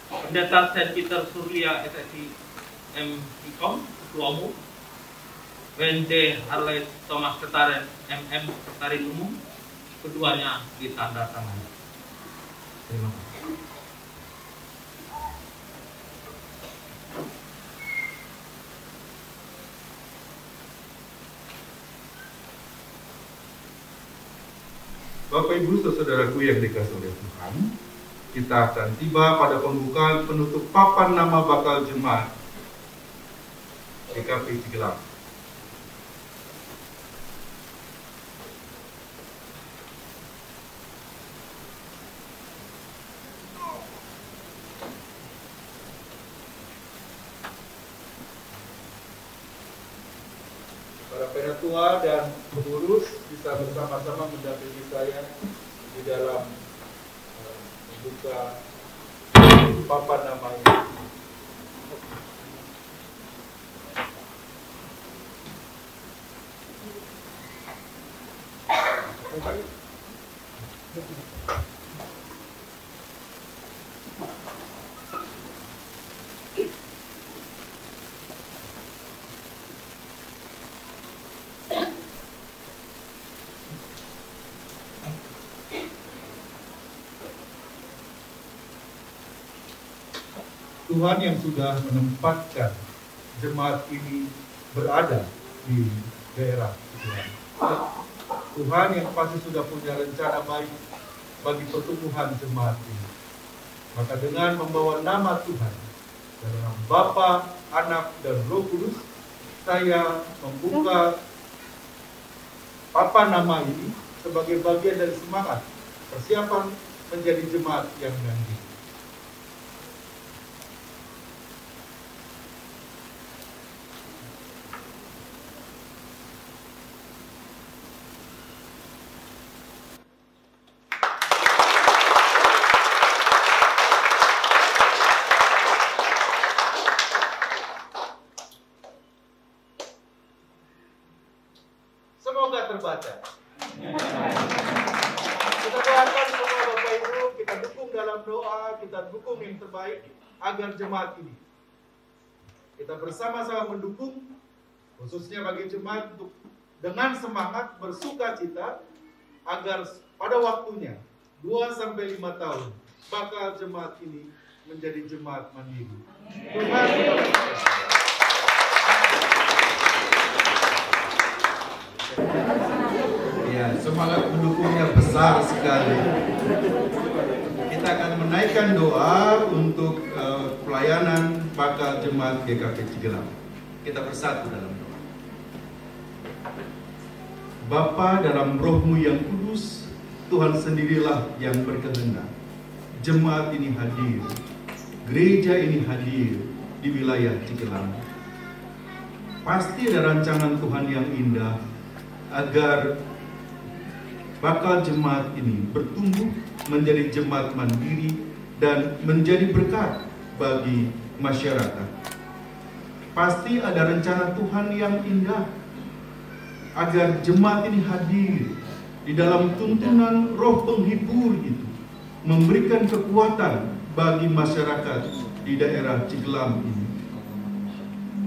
Pendeta Saint Peter Surlia SSI M.Ikom, Ketua Umum, WNT Harley Thomas Ketaren MM, Sekretaris Umum, keduanya ditandatangani. Terima kasih. Bapak Ibu saudaraku yang dikasihi oleh Tuhan, kita akan tiba pada pembukaan penutup papan nama bakal jemaat GKP Cigelang. Para penatua dan pengurus bisa bersama-sama mendampingi saya di dalam membuka papan nama ini. Tuhan yang sudah menempatkan jemaat ini berada di daerah Cigelang. Tuhan yang pasti sudah punya rencana baik bagi pertumbuhan jemaat ini. Maka dengan membawa nama Tuhan, dalam Bapa, Anak, dan Roh Kudus, saya membuka papan nama ini sebagai bagian dari semangat persiapan menjadi jemaat yang mandiri. Semoga terbaca. Kita doakan semua Bapak Ibu, kita dukung dalam doa, kita dukung yang terbaik agar jemaat ini. Kita bersama-sama mendukung, khususnya bagi jemaat untuk dengan semangat bersukacita agar pada waktunya 2-5 tahun bakal jemaat ini menjadi jemaat mandiri. Tuhan ya, semangat mendukungnya besar sekali. Kita akan menaikkan doa untuk pelayanan bakal jemaat GKP Cigelang. Kita bersatu dalam doa. Bapa dalam Roh-Mu yang kudus, Tuhan sendirilah yang berkehendak. Jemaat ini hadir, gereja ini hadir di wilayah Cigelang. Pasti ada rancangan Tuhan yang indah agar bakal jemaat ini bertumbuh menjadi jemaat mandiri dan menjadi berkat bagi masyarakat. Pasti ada rencana Tuhan yang indah agar jemaat ini hadir di dalam tuntunan Roh penghibur itu, memberikan kekuatan bagi masyarakat di daerah Cigelang ini.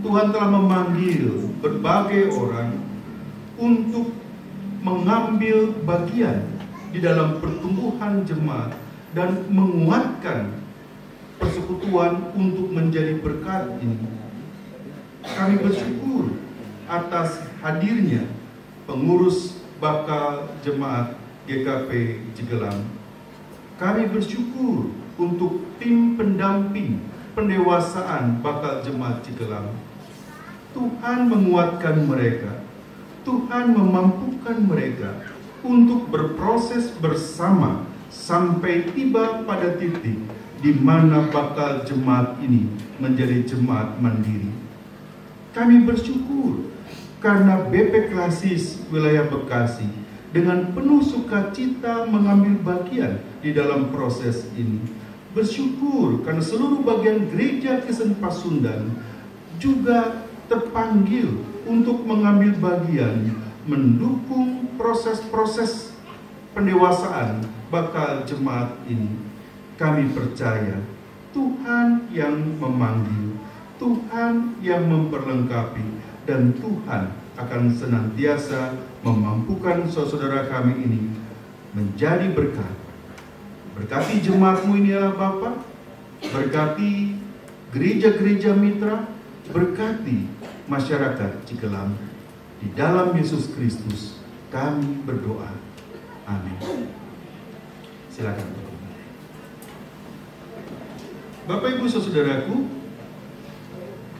Tuhan telah memanggil berbagai orang untuk mengambil bagian di dalam pertumbuhan jemaat dan menguatkan persekutuan untuk menjadi berkat ini. Kami bersyukur atas hadirnya pengurus bakal jemaat GKP Cigelang. Kami bersyukur untuk tim pendamping pendewasaan bakal jemaat Cigelang. Tuhan menguatkan mereka. Tuhan memampukan mereka untuk berproses bersama sampai tiba pada titik di mana bakal jemaat ini menjadi jemaat mandiri. Kami bersyukur karena BP Klasis wilayah Bekasi dengan penuh sukacita mengambil bagian di dalam proses ini. Bersyukur karena seluruh bagian gereja Kristen Pasundan juga terpanggil untuk mengambil bagian mendukung proses-proses pendewasaan bakal jemaat ini. Kami percaya Tuhan yang memanggil, Tuhan yang memperlengkapi, dan Tuhan akan senantiasa memampukan saudara kami ini menjadi berkat. Berkati jemaat-Mu ini ya Bapa, berkati gereja-gereja mitra, berkati masyarakat Cigelang. Di dalam Yesus Kristus kami berdoa. Amin. Silakan. Bapak Ibu saudaraku,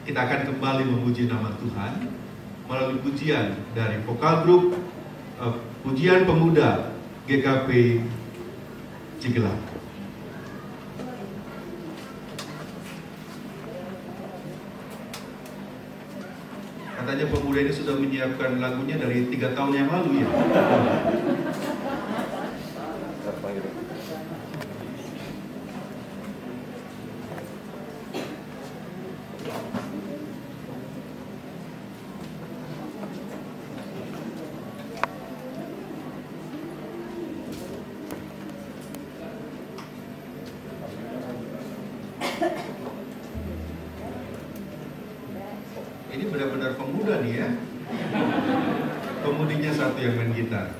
kita akan kembali memuji nama Tuhan melalui pujian dari vokal grup pujian pemuda GKP Cigelang. Katanya pemuda ini sudah menyiapkan lagunya dari 3 tahun yang lalu ya. Ini benar-benar pemuda nih ya. Pemudinya satu yang main gitar.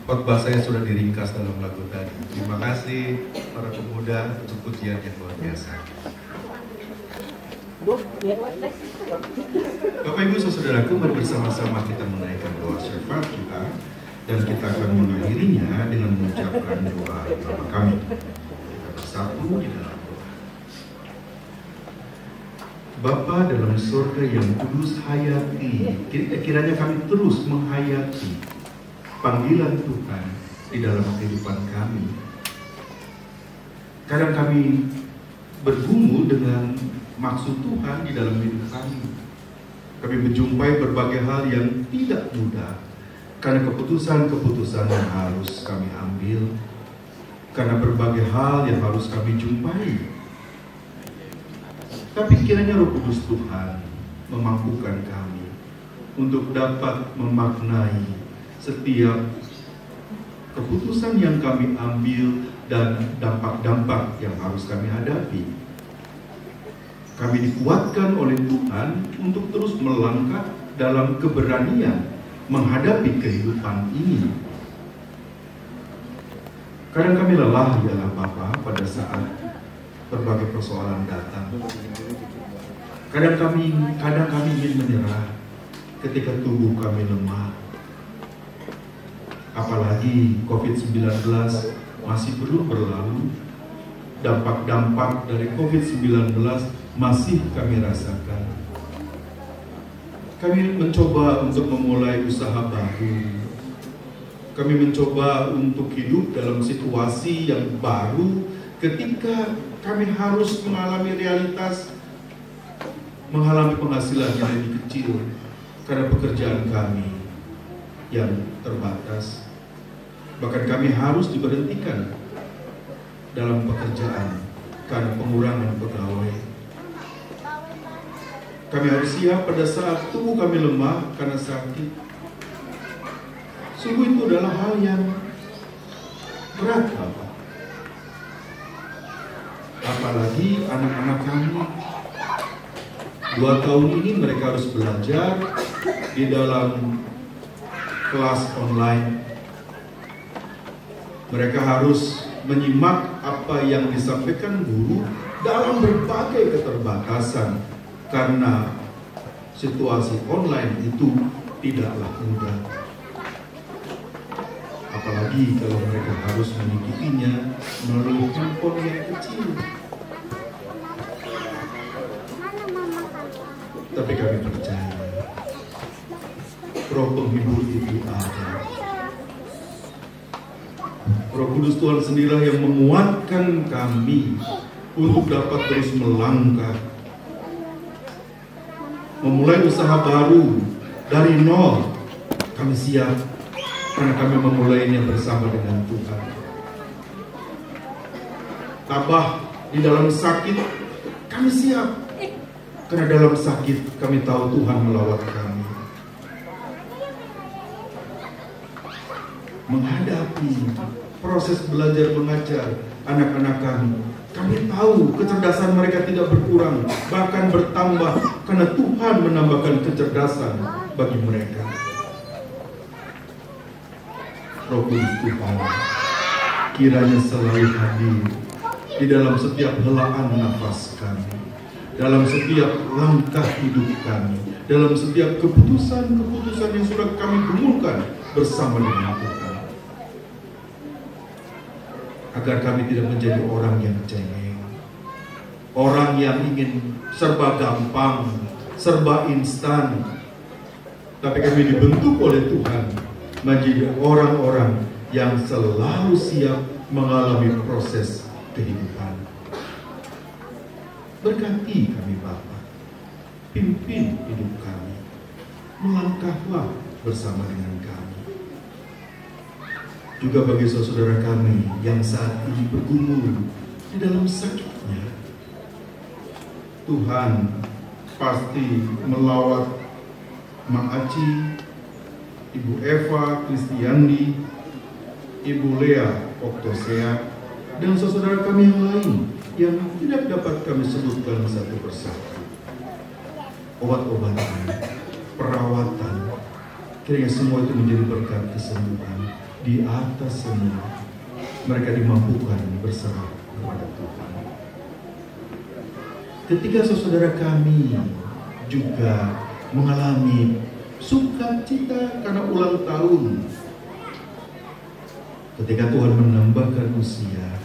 khotbah saya sudah diringkas dalam lagu tadi. Terima kasih para pemuda untuk pujian yang luar biasa. Bapak Ibu Saudaraku, mari bersama-sama kita menaikkan doa syafaat kita, dan kita akan mengakhirinya dengan mengucapkan doa Bapa kami. Kita bersatu di dalam doa. Bapa dalam surga yang kudus, hayati, kiranya kami terus menghayati panggilan Tuhan di dalam kehidupan kami. Kadang kami bergumul dengan maksud Tuhan di dalam hidup kami. Kami menjumpai berbagai hal yang tidak mudah karena keputusan-keputusan yang harus kami ambil, karena berbagai hal yang harus kami jumpai. Tapi kiranya Roh Kudus Tuhan memampukan kami untuk dapat memaknai setiap keputusan yang kami ambil dan dampak-dampak yang harus kami hadapi. Kami dikuatkan oleh Tuhan untuk terus melangkah dalam keberanian menghadapi kehidupan ini. Kadang kami lelah ya Bapa pada saat berbagai persoalan datang. Kadang kami ingin menyerah ketika tubuh kami lemah. Apalagi COVID-19 masih belum berlalu, dampak-dampak dari COVID-19 masih kami rasakan. Kami mencoba untuk memulai usaha baru. Kami mencoba untuk hidup dalam situasi yang baru ketika kami harus mengalami realitas, mengalami penghasilan yang lebih kecil karena pekerjaan kami yang terbatas. Bahkan kami harus diberhentikan dalam pekerjaan karena pengurangan pegawai. Kami harus siap pada saat tubuh kami lemah karena sakit. Sungguh itu adalah hal yang berat, Bapak. Apalagi anak-anak kami 2 tahun ini mereka harus belajar di dalam kelas online. Mereka harus menyimak apa yang disampaikan guru dalam berbagai keterbatasan, karena situasi online itu tidaklah mudah. Apalagi kalau mereka harus mengikutinya melalui handphone yang kecil. Tapi kami percaya Roh penghibur itu ada. Roh Kudus Tuhan sendirilah yang menguatkan kami untuk dapat terus melangkah, memulai usaha baru dari nol. Kami siap karena kami memulainya bersama dengan Tuhan. Tabah di dalam sakit, kami siap karena dalam sakit kami tahu Tuhan melawat kami. Menghadapi proses belajar mengajar anak-anak kami tahu kecerdasan mereka tidak berkurang, bahkan bertambah karena Tuhan menambahkan kecerdasan bagi mereka. Roh Kudus Tuhan kiranya selalu hadir di dalam setiap helaan nafas kami, dalam setiap langkah hidup kami, dalam setiap keputusan-keputusan yang sudah kami gumulkan bersama dengan Tuhan. Agar kami tidak menjadi orang yang cengeng, orang yang ingin serba gampang, serba instan. Tapi kami dibentuk oleh Tuhan menjadi orang-orang yang selalu siap mengalami proses kehidupan. Berkati kami Bapa, pimpin hidup kami, melangkahlah bersama dengan kami. Juga bagi saudara kami yang saat ini bergumul di dalam sakitnya, Tuhan pasti melawat Mak Aci, Ibu Eva Kristiandi, Ibu Lea Oktosea, dan saudara kami yang lain yang tidak dapat kami sebutkan satu persatu. Obat-obatan, perawatan, kiranya semua itu menjadi berkat kesembuhan. di atas semua, mereka dimampukan berserah kepada Tuhan. Ketika saudara kami juga mengalami sukacita karena ulang tahun, ketika Tuhan menambahkan usia,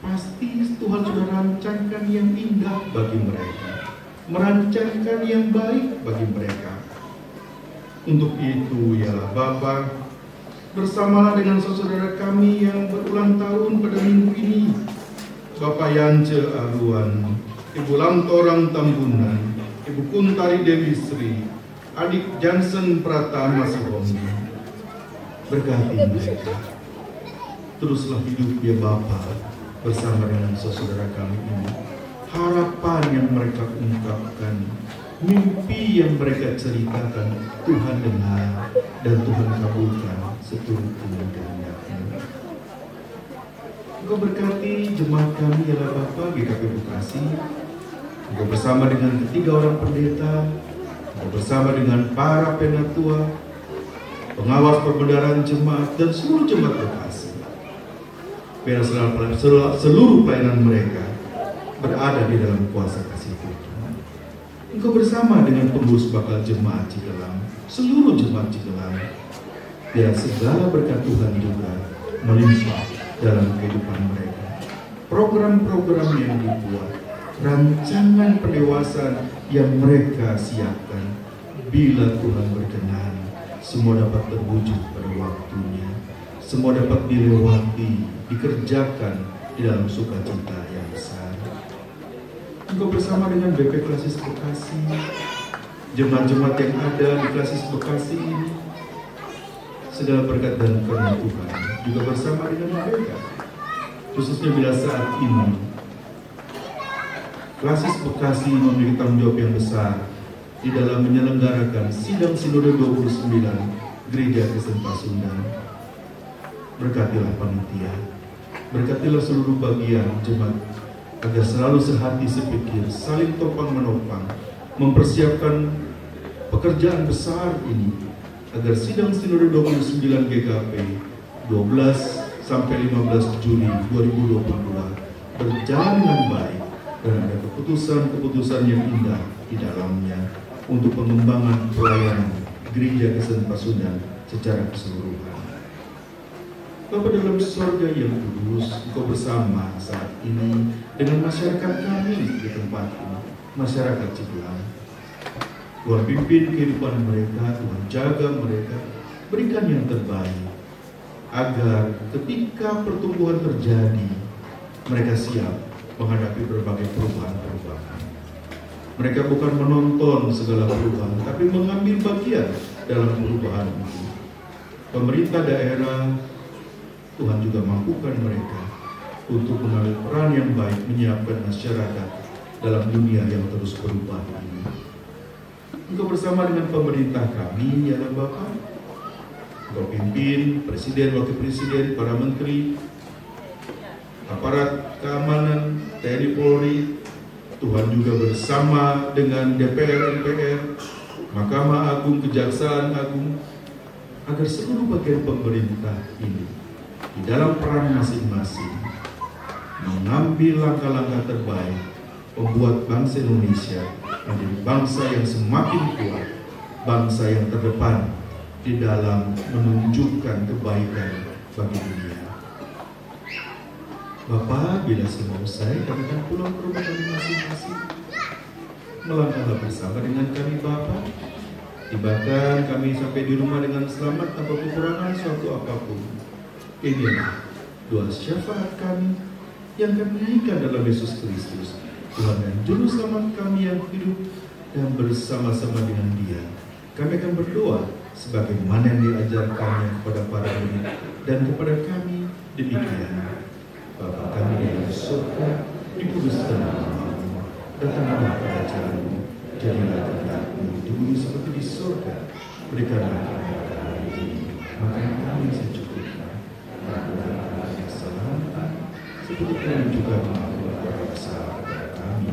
pasti Tuhan sudah rancangkan yang indah bagi mereka, merancangkan yang baik bagi mereka. Untuk itu ialah Bapa, bersamalah dengan saudara kami yang berulang tahun pada minggu ini, Bapak Yance Aruan, Ibu Lamtorang Tambunan, Ibu Kuntari Dewi Sri, Adik Jansen Pratama Sihomi. Berkati mereka. Teruslah hidup ya Bapa bersama dengan saudara kami ini. Harapan yang mereka ungkapkan, mimpi yang mereka ceritakan, Tuhan dengar dan Tuhan kabulkan seturut dengan kehendak-Nya. Engkau berkati jemaat kami ialah Bapa GKP Bekasi. Engkau bersama dengan ketiga orang pendeta, Engkau bersama dengan para penatua, pengawas perbendaharaan jemaat dan seluruh jemaat Bekasi. Biar seluruh pelayanan mereka berada di dalam kuasa kasih Tuhan. Engkau bersama dengan pengurus bakal jemaat Cigelang, seluruh jemaat Cigelang. Biar segala berkat Tuhan juga melimpah dalam kehidupan mereka. Program-program yang dibuat, rancangan pendewasaan yang mereka siapkan, bila Tuhan berkenan, semua dapat terwujud pada waktunya. Semua dapat dilewati, dikerjakan di dalam sukacita yang besar. Engkau bersama dengan BP Klasis Bekasi, jemaat-jemaat yang ada di Klasis Bekasi ini, segala berkat dan karunia Tuhan juga bersama dengan mereka. Khususnya bila saat ini Klasis Bekasi memiliki tanggung jawab yang besar di dalam menyelenggarakan sidang Sinode 29 Gereja Kristen Pasundan. Berkatilah panitia, berkatilah seluruh bagian jemaat agar selalu sehati sepikir, saling topang menopang, mempersiapkan pekerjaan besar ini agar sidang Sinode 29 GKP 12 sampai 15 Juli 2022 berjalan dengan baik dan ada keputusan-keputusan yang indah di dalamnya untuk pengembangan pelayanan Gereja Kristen Pasundan secara keseluruhan. Bapa dalam surga yang kudus, Engkau bersama saat ini dengan masyarakat kami di tempat ini, masyarakat Cigelang. Tuhan pimpin kehidupan mereka, Tuhan jaga mereka, berikan yang terbaik, agar ketika pertumbuhan terjadi, mereka siap menghadapi berbagai perubahan-perubahan. Mereka bukan menonton segala perubahan, tapi mengambil bagian dalam perubahan itu. Pemerintah daerah, Tuhan juga mampukan mereka untuk mengambil peran yang baik menyiapkan masyarakat dalam dunia yang terus berubah ini. Engkau bersama dengan pemerintah kami, ya Bapa. Engkau pimpin Presiden, Wakil Presiden, para Menteri, aparat keamanan, TNI Polri. Tuhan juga bersama dengan DPR, MPR, Mahkamah Agung, Kejaksaan Agung, agar seluruh bagian pemerintah ini di dalam peran masing-masing mengambil langkah-langkah terbaik membuat bangsa Indonesia menjadi bangsa yang semakin kuat, bangsa yang terdepan di dalam menunjukkan kebaikan bagi dunia. Bapak, bila semua usai, kami akan pulang ke rumah kami masing-masing. Melangkahlah bersama dengan kami Bapak. Tibakan kami sampai di rumah dengan selamat tanpa kekurangan suatu apapun. Inilah doa syafaat kami yang kami naikkan dalam Yesus Kristus, Tuhan dan Juru Selamat kami yang hidup, dan bersama-sama dengan Dia kami akan berdoa sebagaimana yang diajarkannya kepada para murid dan kepada kami demikian. Bapa kami di dalam surga, dikuduskan namamu, datanglah kerajaan-Mu, jadilah kehendak-Mu di bumi seperti di surga. Berikanlah kami hari ini makanan kami secukupnya, ampunilah kami kesalahan seperti kami juga mengampuni orang bersalah kepada kami,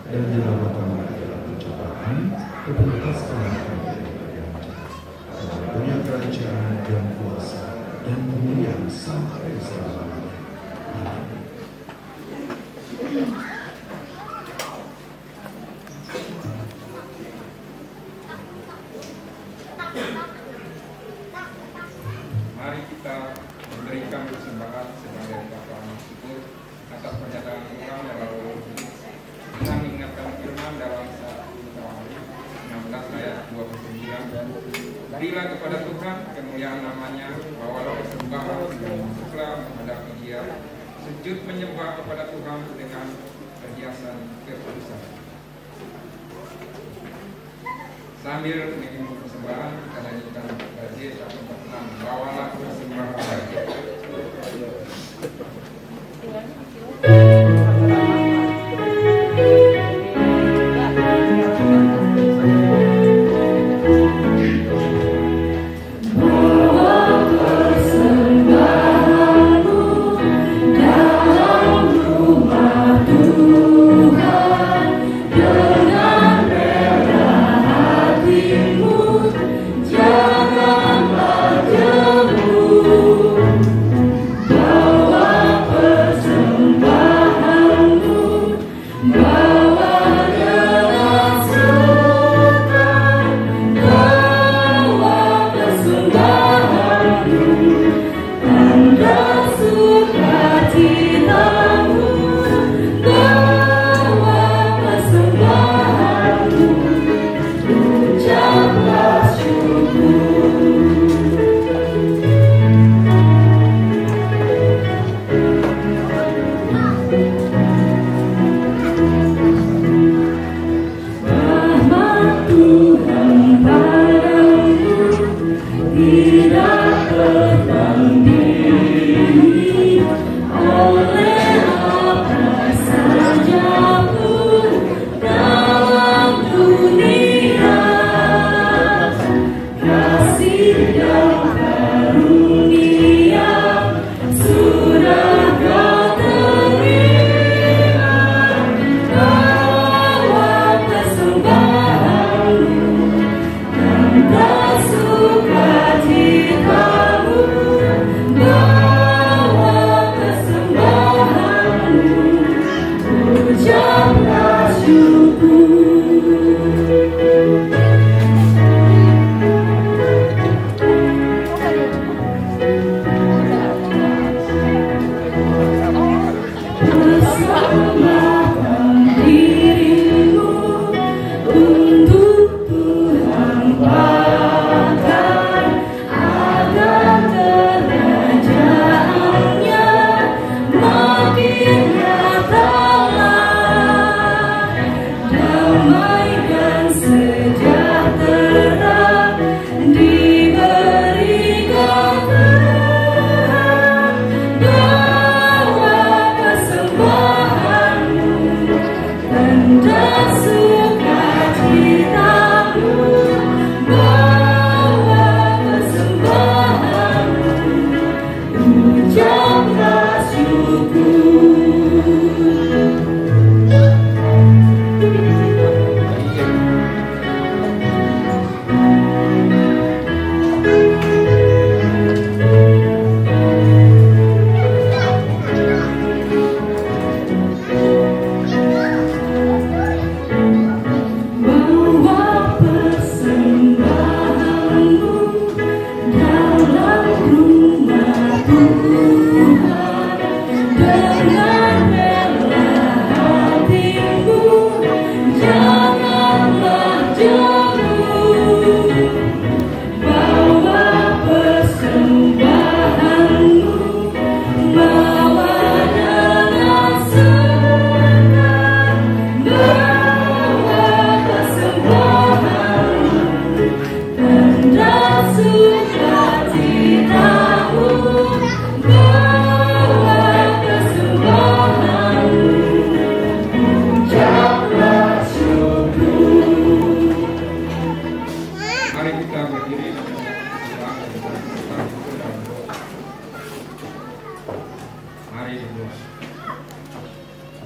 dan janganlah kami dalam pencobaan, tapi lepaskanlah kami dari yang jahat. Karena punya kerajaan dan kuasa dan kemuliaan sampai selama-lamanya. Amin. Mari kita memberikan persembahan sebagai ungkapan syukur atas pernyataan Tuhan melalui dengan mengingatkan firman dalam 1 Tawarikh 16 ayat 29. Berilah kepada Tuhan kemuliaan namanya, bawalah persembahan dan masuklah menghadapi Dia, sujud menyembah kepada Tuhan dengan perhiasan kekudusan. Sambil mengirim persembahan, kita nyanyikan Bajis 146, bawalah persembahan Bajis.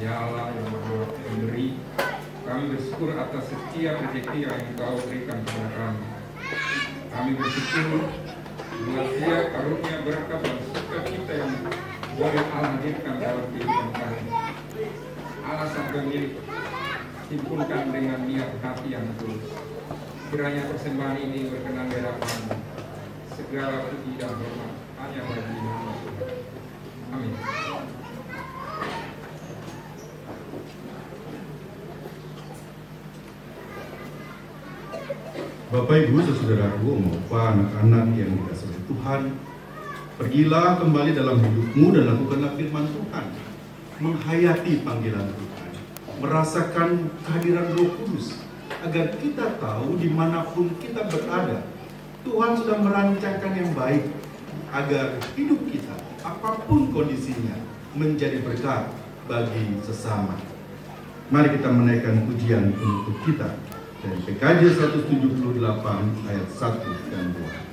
Ya Allah yang Maha Pemberi, kami bersyukur atas setiap rezeki yang Engkau berikan kepada kami. Kami bersyukur dengan Dia karunia berkat dan sukacita yang boleh Allah hadirkan dalam kehidupan kami. Alasan pemilik himpunkan dengan niat hati yang tulus. Kiranya persembahan ini berkenan di hadapan-Mu. Segala puji dan hormat hanya bagi nama Tuhan. Amin. Bapak Ibu, saudaraku, maupun anak-anak yang dikasihi Tuhan, pergilah kembali dalam hidupmu dan lakukanlah firman Tuhan. Menghayati panggilan Tuhan, merasakan kehadiran Roh Kudus, agar kita tahu dimanapun kita berada, Tuhan sudah merancangkan yang baik, agar hidup kita, apapun kondisinya, menjadi berkat bagi sesama. Mari kita menaikkan pujian untuk kita dari PKJ 178 ayat 1 dan 2.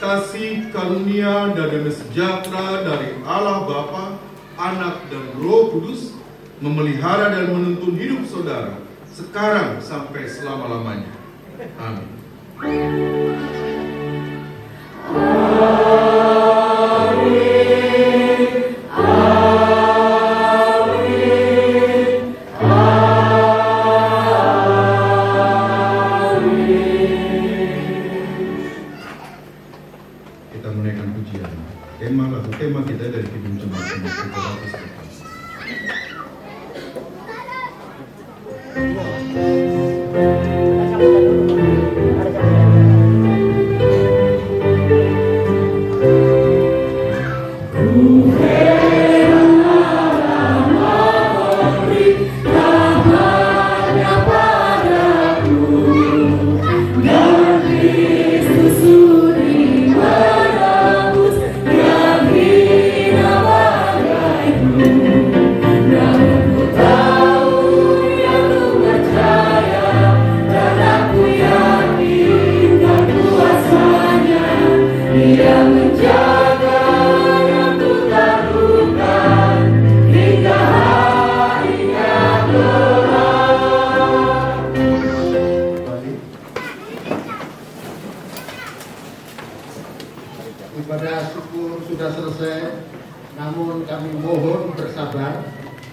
Kasih karunia dan damai sejahtera dari Allah Bapa, Anak dan Roh Kudus memelihara dan menuntun hidup saudara sekarang sampai selama-lamanya. Amin. Tema kita dari Kidung Jemaat Jemaat 300. Ibadah syukur sudah selesai, namun kami mohon bersabar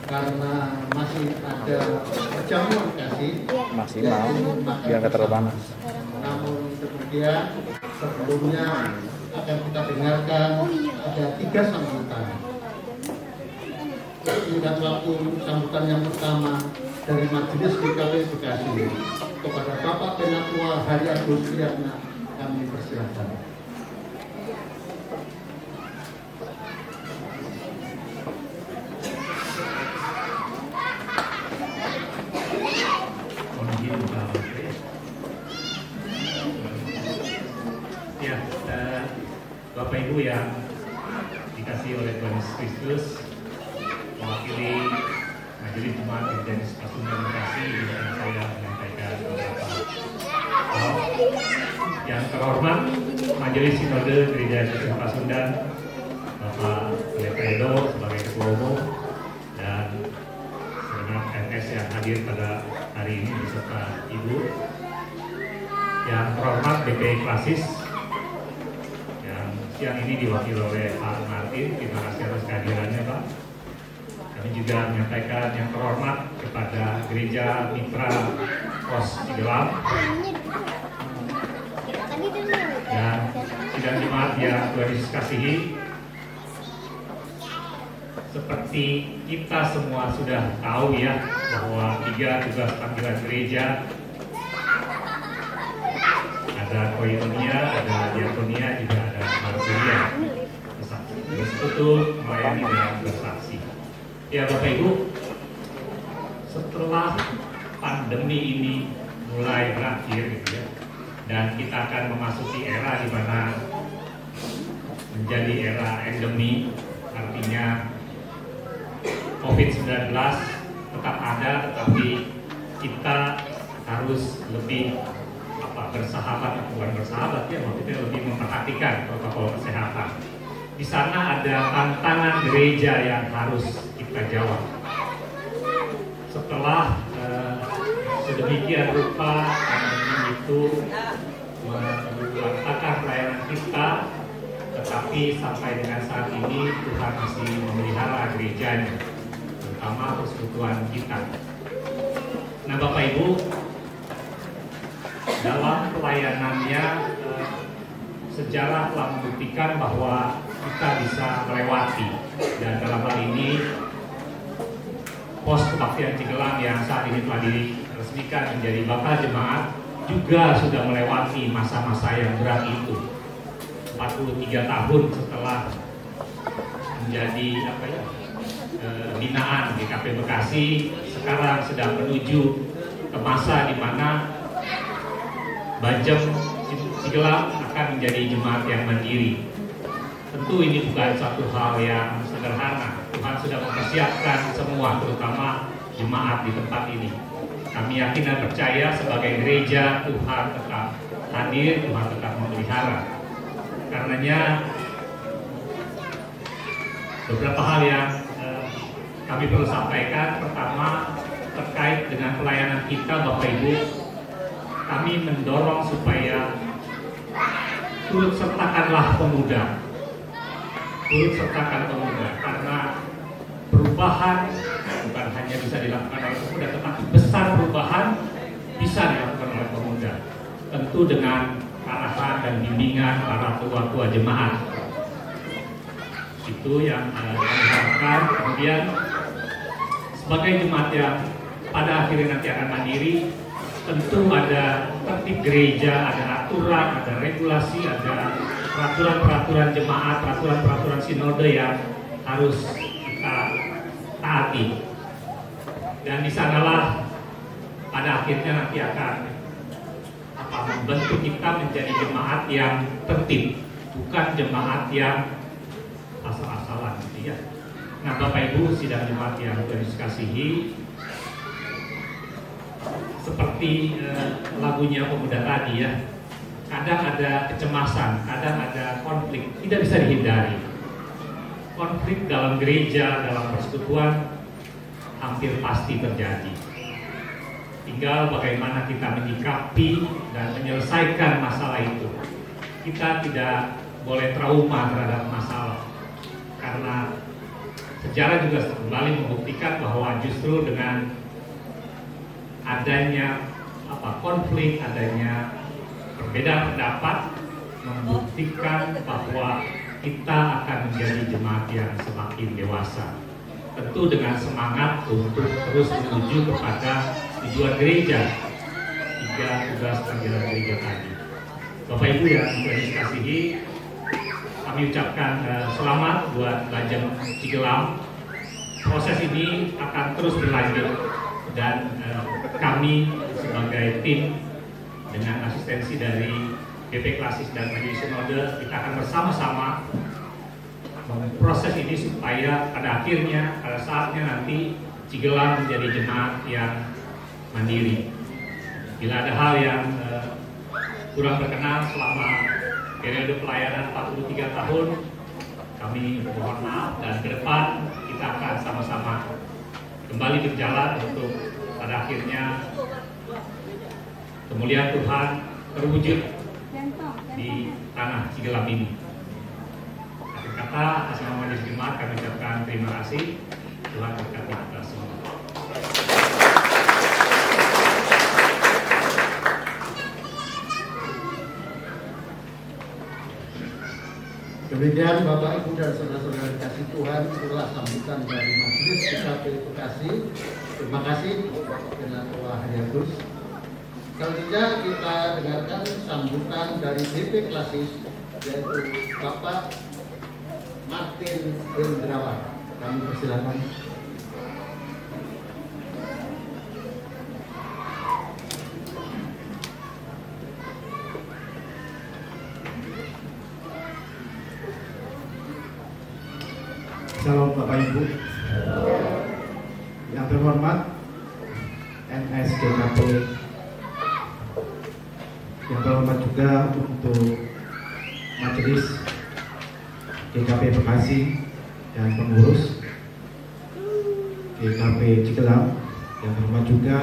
karena masih ada perjamuan kasih maksimal biar nggak terlalu panas. Namun kemudian sebelumnya akan kita dengarkan ada 3 sambutan. Tingkat waktu sambutan yang pertama dari Majelis GKP Bekasi kepada Bapak Penatua Hari Agus Priyatna kami persilahkan. Ya, Bapak Ibu yang dikasihi oleh Tuhan Yesus Kristus, mewakili Majelis Jemaat Gereja Pasundan Bekasi, saya menyampaikan beberapa hal. Yang terhormat Majelis Sinode Gereja Kristen Pasundan, Bapak Pendeta Edo sebagai Ketua Umum, dan segenap PNS yang hadir pada hari ini beserta Ibu. Yang terhormat BPI Klasis yang siang ini diwakili oleh Pak Martin, terima kasih atas kehadirannya Pak. Kami juga menyampaikan yang terhormat kepada Gereja Mitra Pos Cigelam dan sidang jemaat yang Tuhan Yesus kasihi. Seperti kita semua sudah tahu ya, bahwa 3 tugas panggilan gereja, ada koinonia, ada diakonia, juga ada marturia, bersekutu, melayani dan bersaksi. Ya Bapak Ibu, setelah pandemi ini mulai berakhir gitu ya, dan kita akan memasuki era di mana menjadi era endemi, artinya COVID-19 tetap ada, tetapi kita harus lebih bersahabat, bukan bersahabat ya, maksudnya lebih memperhatikan protokol kesehatan. Di sana ada tantangan gereja yang harus kita jawab. Setelah sedemikian rupa pandemi itu melantarkan pelayanan kita, tetapi sampai dengan saat ini Tuhan masih memelihara gerejanya, terutama persekutuan kita. Nah Bapak Ibu, dalam pelayanannya sejarah telah membuktikan bahwa kita bisa melewati, dan dalam hal ini pos kebaktian Cigelang yang saat ini telah diresmikan menjadi bakal jemaat juga sudah melewati masa-masa yang berat itu. 43 tahun setelah menjadi binaan GKP Bekasi, sekarang sedang menuju ke masa di mana Bajem Cigelang akan menjadi jemaat yang mandiri. Tentu ini bukan satu hal yang sederhana. Tuhan sudah mempersiapkan semua, terutama jemaat di tempat ini. Kami yakin dan percaya sebagai gereja Tuhan tetap hadir, Tuhan tetap memelihara. Karenanya beberapa hal yang kami perlu sampaikan. Pertama, terkait dengan pelayanan kita Bapak Ibu, kami mendorong supaya turut sertakanlah pemuda. Turut sertakan pemuda, karena perubahan bukan hanya bisa dilakukan oleh pemuda, tetapi besar perubahan bisa dilakukan oleh pemuda. Tentu dengan arahan dan bimbingan para tua-tua jemaat. Itu yang kami harapkan. Kemudian sebagai jemaat yang pada akhirnya nanti akan mandiri, tentu ada tertib gereja, ada aturan, ada regulasi, ada peraturan-peraturan jemaat, peraturan-peraturan sinode yang harus kita taati. Dan di sanalah pada akhirnya nanti akan membentuk kita menjadi jemaat yang tertib, bukan jemaat yang asal-asalan gitu ya. Nah Bapak Ibu sidang jemaat yang dikasihi, seperti lagunya pemuda tadi ya, kadang ada kecemasan, kadang ada konflik, tidak bisa dihindari. Konflik dalam gereja, dalam persekutuan hampir pasti terjadi. Tinggal bagaimana kita menyikapi dan menyelesaikan masalah itu. Kita tidak boleh trauma terhadap masalah, karena sejarah juga kembali membuktikan bahwa justru dengan adanya konflik, adanya perbedaan pendapat, membuktikan bahwa kita akan menjadi jemaat yang semakin dewasa. Tentu dengan semangat untuk terus menuju kepada tujuan gereja, 3 tugas panggilan gereja tadi. Bapak Ibu yang Tuhan dikasihi, kami ucapkan selamat buat Lajeng Cigelam. Proses ini akan terus berlanjut dan kami sebagai tim dengan asistensi dari BP Klasis dan Majelis Sinode, kita akan bersama-sama memproses ini supaya pada akhirnya, pada saatnya nanti Cigelam menjadi jemaat yang mandiri. Bila ada hal yang kurang berkenan selama periode pelayanan 43 tahun, kami mohon maaf, dan ke depan kita akan sama-sama kembali berjalan untuk pada akhirnya kemuliaan Tuhan terwujud di tanah Cigelam ini. Akhir kata, atas nama Majelis Jemaat kami ucapkan terima kasih. Tuhan berkati kita semua. Demikian Bapak Ibu dan saudara-saudara dikasih Tuhan, itulah sambutan dari Majelis GKP Bekasi. Terima kasih Bapak Ketua Hariagus. Selanjutnya kita dengarkan sambutan dari BP Klasis, yaitu Bapak Martin Hendrawan. Kami persilakan. Salam Bapak Ibu yang terhormat, NSGKP yang terhormat juga untuk Majelis GKP Bekasi dan pengurus GKP Cigelam, yang terhormat juga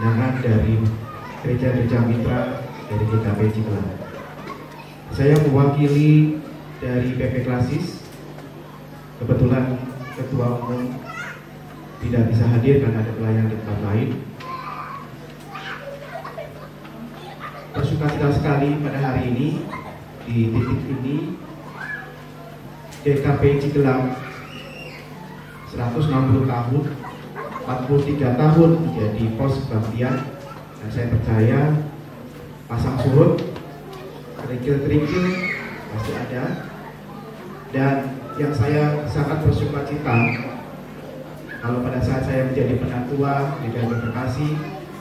undangan dari gereja-gereja mitra dari GKP Cigelam. Saya mewakili dari BP Klasis. Kebetulan Ketua Umum tidak bisa hadir karena ada pelayanan di tempat lain. Bersukacita sekali pada hari ini, di titik ini GKP Cigelam 160 tahun, 43 tahun menjadi pos kebaktian, dan saya percaya pasang surut, kerikil-kerikil masih ada. Dan yang saya sangat bersukacita, kalau pada saat saya menjadi penatua di GKP Bekasi,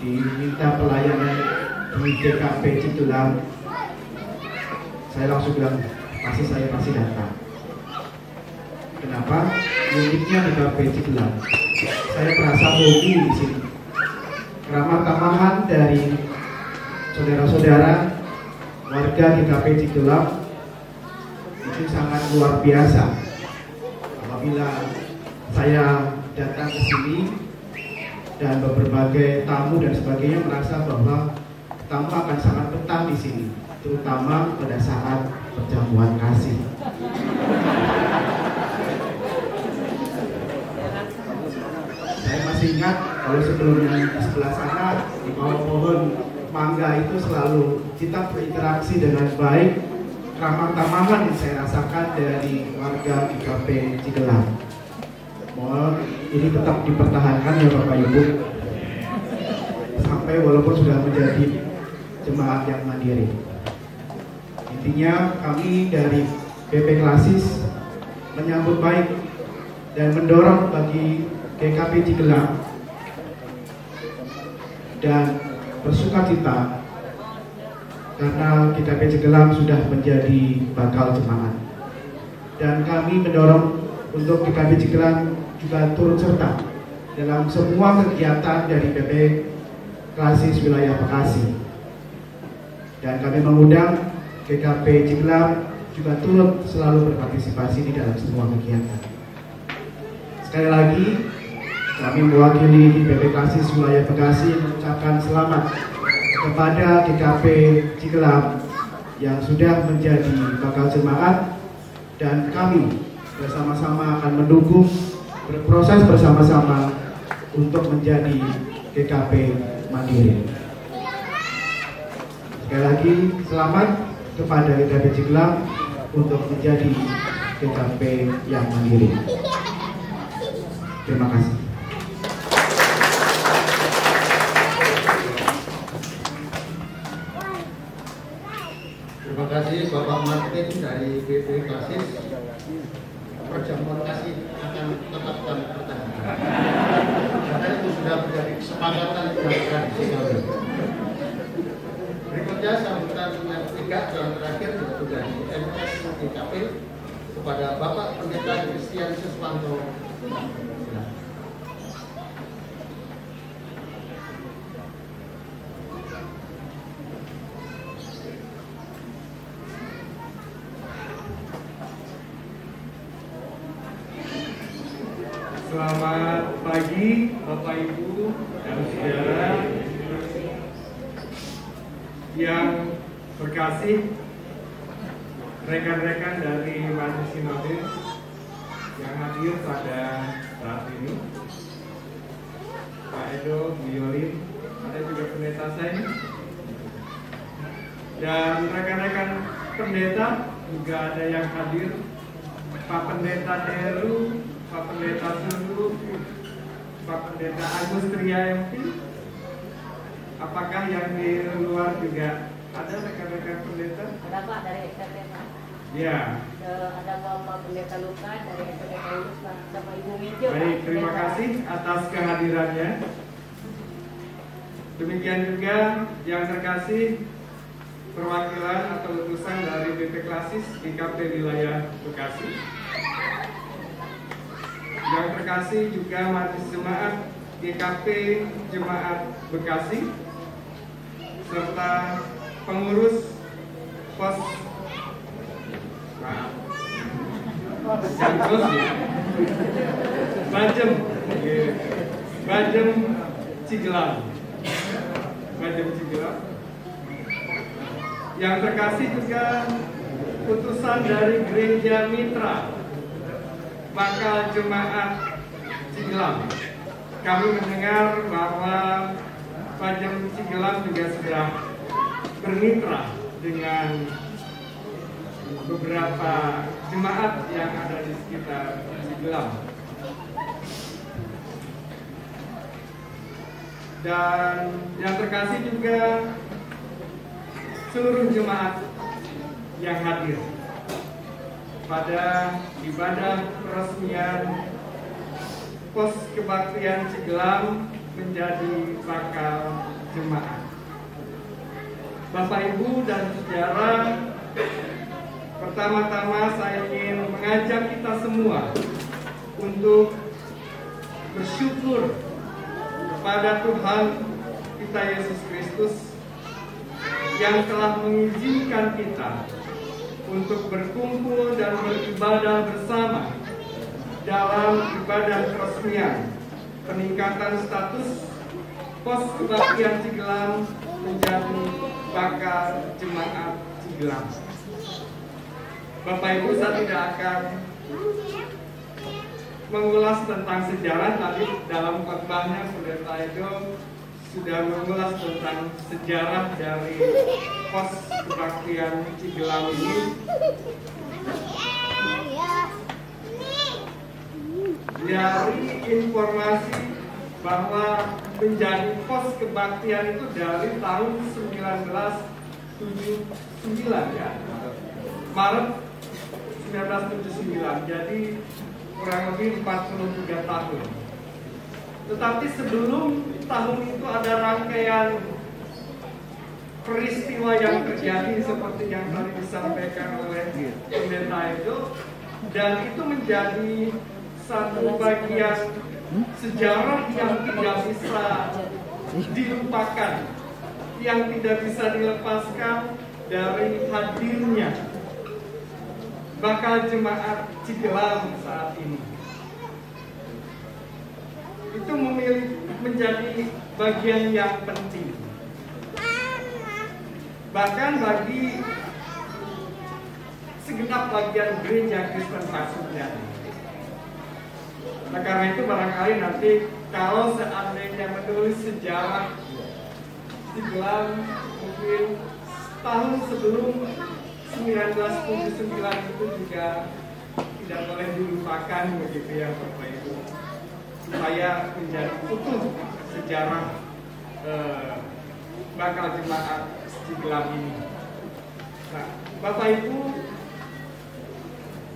diminta pelayanan di GKP Cigelam, saya langsung bilang saya pasti datang. Kenapa? Uniknya GKP Cigelam, saya merasa hobi di sini. Keramah tamahan dari saudara-saudara warga GKP Cigelam itu sangat luar biasa. Apabila saya datang ke sini dan berbagai tamu dan sebagainya, merasa bahwa tamu akan sangat betah di sini, terutama pada saat perjamuan kasih. Saya masih ingat kalau sebelumnya di sebelah sana di bawah pohon mangga itu selalu kita berinteraksi dengan baik. Ramah tamahan yang saya rasakan dari warga GKP Cigelam. Mohon ini tetap dipertahankan ya Bapak Ibu, sampai walaupun sudah menjadi jemaat yang mandiri. Intinya kami dari BP Klasis menyambut baik dan mendorong bagi GKP Cigelam dan bersukacita karena GKP Cigelam sudah menjadi bakal jemaat, dan kami mendorong untuk GKP Cigelam juga turut serta dalam semua kegiatan dari BP Klasis wilayah Bekasi, dan kami mengundang GKP Cigelam juga turut selalu berpartisipasi di dalam semua kegiatan. Sekali lagi kami mewakili di BP Klasis wilayah Bekasi mengucapkan selamat kepada GKP Cigelam yang sudah menjadi bakal jemaat, dan kami bersama-sama akan mendukung, berproses bersama-sama untuk menjadi GKP Mandiri. Sekali lagi selamat kepada GKP Cigelang untuk menjadi GKP yang mandiri. Terima kasih. Terima kasih Bapak Martin dari BP Klasis. Perjamuan kasih akan tetap kami pertahankan. Karena itu sudah menjadi kesepakatan dan tradisi kami. Berikutnya sambutan yang ketiga dan terakhir yaitu dari MS GKP kepada Bapak Pendeta Christian Siswanto. Selamat pagi Bapak Ibu dan saudara yang berkasih, rekan-rekan dari Majelis Sinode yang hadir pada saat ini, Pak Edo, Bu Yolin, ada juga pendeta saya, dan rekan-rekan pendeta juga ada yang hadir, Pak Pendeta Heru, Pak Pendeta Sulu, Pak Pendeta Agus Triayampi. Apakah yang di luar juga ada rekan-rekan pendeta? Ada Pak dari SPT Pak. Ya. Ada Bapak Pendeta Luka dari SPT Paulus Pak, sama Ibu Mijo. Baik, terima kasih atas kehadirannya. Demikian juga yang terkasih perwakilan atau utusan dari BP Klasis GKP wilayah Bekasi. Yang terkasih juga Majelis Jemaat GKP Jemaat Bekasi, serta pengurus pos Bajem Cigelang. Yang terkasih juga utusan dari Gereja Mitra Bakal Jemaat Cigelang. Kami mendengar bahwa Bajem Cigelang juga sudah bermitra dengan beberapa jemaat yang ada di sekitar Cigelang. Dan yang terkasih juga seluruh jemaat yang hadir pada ibadah peresmian Pos Kebaktian Cigelang menjadi bakal jemaat. Bapak Ibu dan saudara, pertama-tama saya ingin mengajak kita semua untuk bersyukur kepada Tuhan kita Yesus Kristus yang telah mengizinkan kita untuk berkumpul dan beribadah bersama dalam ibadah peresmian peningkatan status Pos Kebaktian Cigelang menjadi bakal jemaat Cigelang. Bapak Ibu, saya tidak akan mengulas tentang sejarah, tapi dalam khotbahnya Pendeta Edo sudah mengulas tentang sejarah dari Pos Kebaktian Cigelang ini. Dari informasi bahwa menjadi pos kebaktian itu dari tahun 1979 ya, Maret 1979, jadi kurang lebih 43 tahun. Tetapi sebelum tahun itu ada rangkaian peristiwa yang terjadi seperti yang tadi disampaikan oleh Pendeta itu, dan itu menjadi satu bagian sejarah yang tidak bisa dilupakan, yang tidak bisa dilepaskan dari hadirnya bakal jemaat Cigelang saat ini. Itu menjadi bagian yang penting. Bahkan bagi segenap bagian gereja Kristen Pasundan. Nah, karena itu barangkali nanti kalau seandainya menulis sejarah Cigelang mungkin tahun sebelum 1979 itu juga tidak boleh dilupakan begitu ya Bapak Ibu, supaya menjadi utuh sejarah bakal jemaat Cigelang ini. Nah, Bapak Ibu,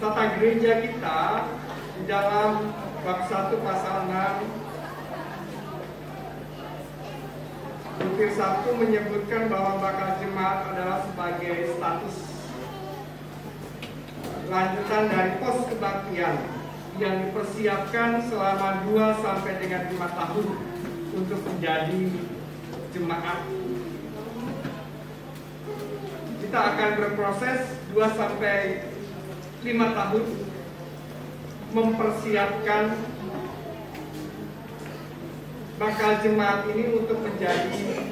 tata gereja kita di dalam bab 1 pasal 6 Butir 1 menyebutkan bahwa bakal jemaat adalah sebagai status lanjutan dari pos kebaktian yang dipersiapkan selama 2 sampai dengan 5 tahun untuk menjadi jemaat. Kita akan berproses 2 sampai 5 tahun mempersiapkan bakal jemaat ini untuk menjadi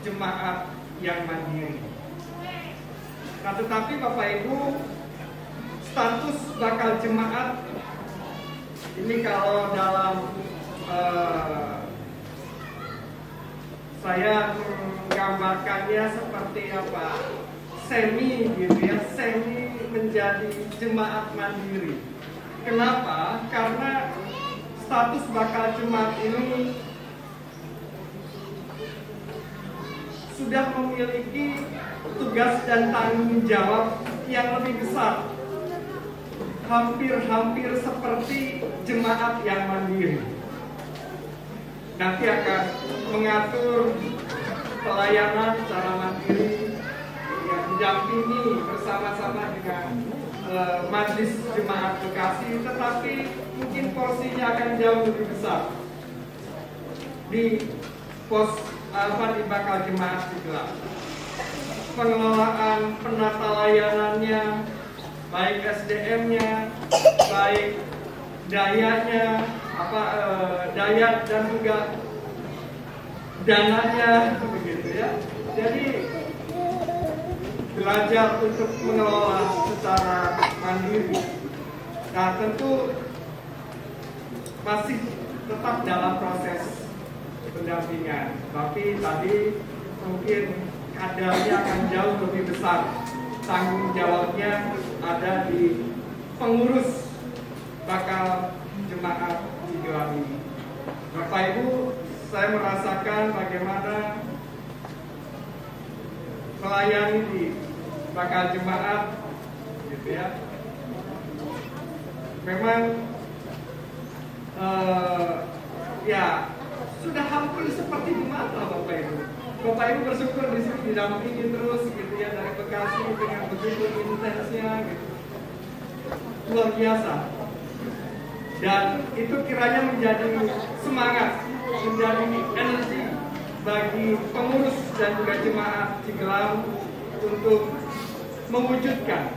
jemaat yang mandiri. Nah, tetapi Bapak Ibu, status bakal jemaat ini kalau dalam saya menggambarkannya seperti apa? Semi gitu ya, semi menjadi jemaat mandiri. Kenapa? Karena status bakal jemaat ini sudah memiliki tugas dan tanggung jawab yang lebih besar, hampir-hampir seperti jemaat yang mandiri. Nanti akan mengatur pelayanan secara mandiri, ya, didampingi bersama-sama dengan Majelis Jemaat Bekasi, tetapi mungkin porsinya akan jauh lebih besar di pos di bakal jemaat Cigelang. Pengelolaan penata layanannya, baik SDM-nya, baik dayanya, daya dan juga dananya, begitu ya. Jadi belajar untuk mengelola secara mandiri. Nah, tentu masih tetap dalam proses pendampingan, tapi tadi mungkin kadarnya akan jauh lebih besar. Tanggung jawabnya ada di pengurus bakal jemaat Cigelang ini. Bapak Ibu, saya merasakan bagaimana melayani di bakal jemaat, gitu ya. Memang ya sudah hampir seperti di mata Bapak Ibu. Bapak Ibu bersyukur di sini didampingi terus, gitu ya, dari Bekasi dengan begitu intensnya, gitu. Luar biasa. Dan itu kiranya menjadi semangat, menjadi energi bagi pengurus dan juga jemaat Cigelang untuk mewujudkan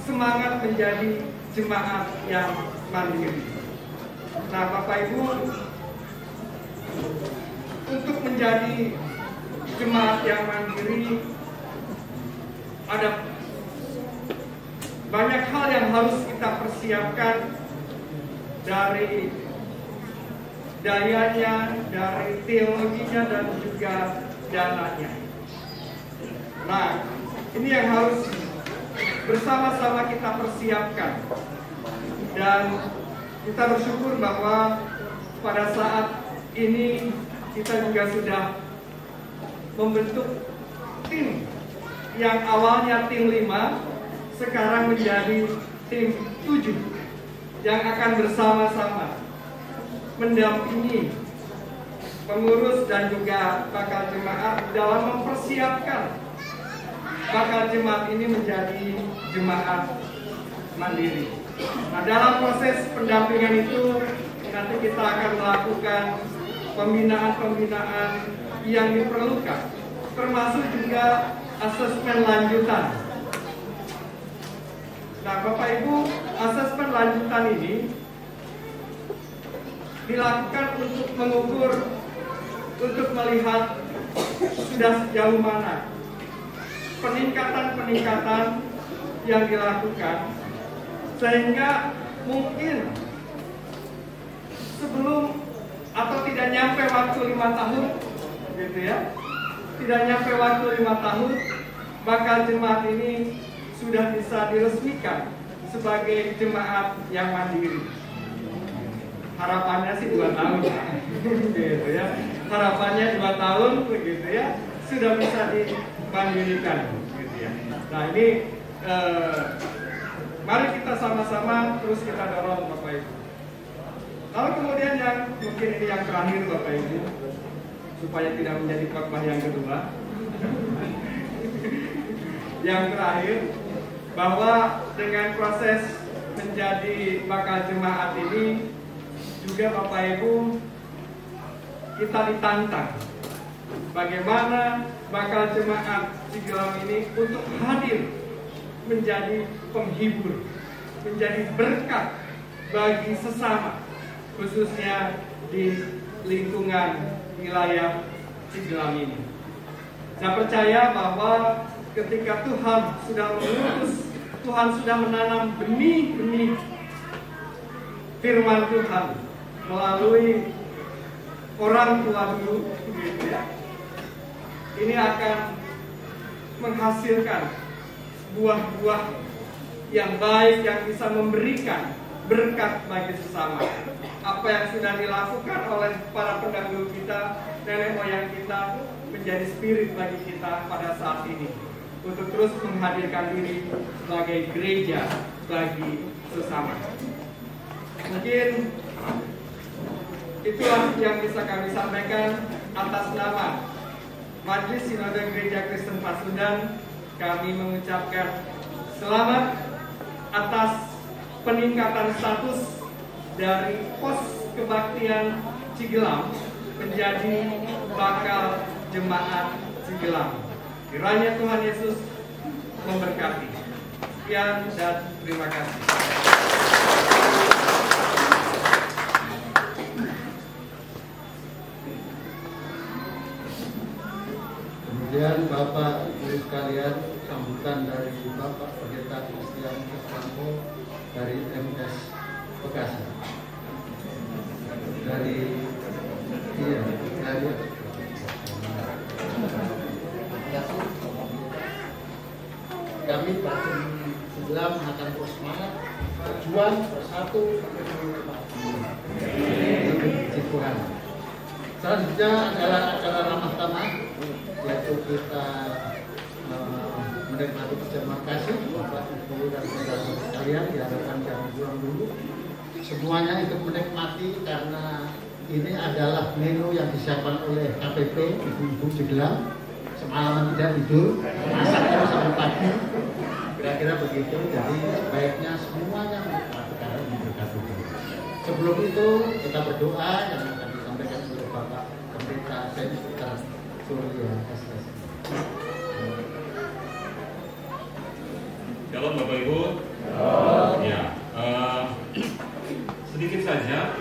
semangat menjadi jemaat yang mandiri. Nah, Bapak Ibu, untuk menjadi jemaat yang mandiri ada banyak hal yang harus kita persiapkan, dari dayanya, dari teologinya, dan juga dananya. Nah, ini yang harus bersama-sama kita persiapkan. Dan kita bersyukur bahwa pada saat ini kita juga sudah membentuk tim yang awalnya tim 5, sekarang menjadi tim 7 yang akan bersama-sama mendampingi pengurus dan juga bakal jemaat dalam mempersiapkan bakal jemaat ini menjadi jemaat mandiri. Nah, dalam proses pendampingan itu nanti kita akan melakukan pembinaan-pembinaan yang diperlukan, termasuk juga asesmen lanjutan. Nah, Bapak Ibu, asesmen lanjutan ini dilakukan untuk mengukur, untuk melihat sudah sejauh mana peningkatan yang dilakukan, sehingga mungkin sebelum atau tidak nyampe waktu 5 tahun, gitu ya, tidak nyampe waktu 5 tahun, bakal jemaat ini sudah bisa diresmikan sebagai jemaat yang mandiri. Harapannya sih 2 tahun, gitu ya. Harapannya 2 tahun, begitu ya, sudah bisa dimandirikan, gitu ya. Nah ini, mari kita sama-sama terus kita dorong, Bapak Ibu. Lalu kemudian yang mungkin ini yang terakhir, Bapak Ibu, supaya tidak menjadi khotbah yang kedua. Yang terakhir, bahwa dengan proses menjadi bakal jemaat ini juga Bapak Ibu, kita ditantang bagaimana bakal jemaat Cigelam ini untuk hadir menjadi penghibur, menjadi berkat bagi sesama, khususnya di lingkungan wilayah Cigelam ini. Saya percaya bahwa ketika Tuhan sudah mengutus, Tuhan sudah menanam benih-benih firman Tuhan melalui orang tua dulu, gitu ya. Ini akan menghasilkan buah-buah yang baik yang bisa memberikan berkat bagi sesama. Apa yang sudah dilakukan oleh para pendahulu kita, nenek moyang kita, menjadi spirit bagi kita pada saat ini untuk terus menghadirkan diri sebagai gereja bagi sesama. Mungkin itulah yang bisa kami sampaikan atas nama Majelis Sinode Gereja Kristen Pasundan. Kami mengucapkan selamat atas peningkatan status dari pos kebaktian Cigelam menjadi bakal jemaat Cigelam. Kiranya Tuhan Yesus memberkati. Sekian dan terima kasih. Kemudian Bapak Ibu sekalian, sambutan dari Bapak Pendeta Christian Keslampo dari MKes Bekasi. Dari kami Pastor Cigelam akan terus semangat berjuang bersatu menuju Tuhan. Selanjutnya adalah acara ramah tamah, yaitu kita menikmati berterima kasih Bapak Ibu dan saudara sekalian. Diharapkan jangan pulang dulu, semuanya ikut menikmati karena ini adalah menu yang disiapkan oleh KPP Ibu-Ibu Cigelam. Semalaman tidak tidur, masak terus sampai pagi, kira-kira begitu. Jadi sebaiknya semuanya menikmati karena memberkati Tuhan. Sebelum itu kita berdoa yang akan disampaikan oleh Bapak Pendeta Sendika Surya SS. Shalom Bapak Ibu. Ya, sedikit saja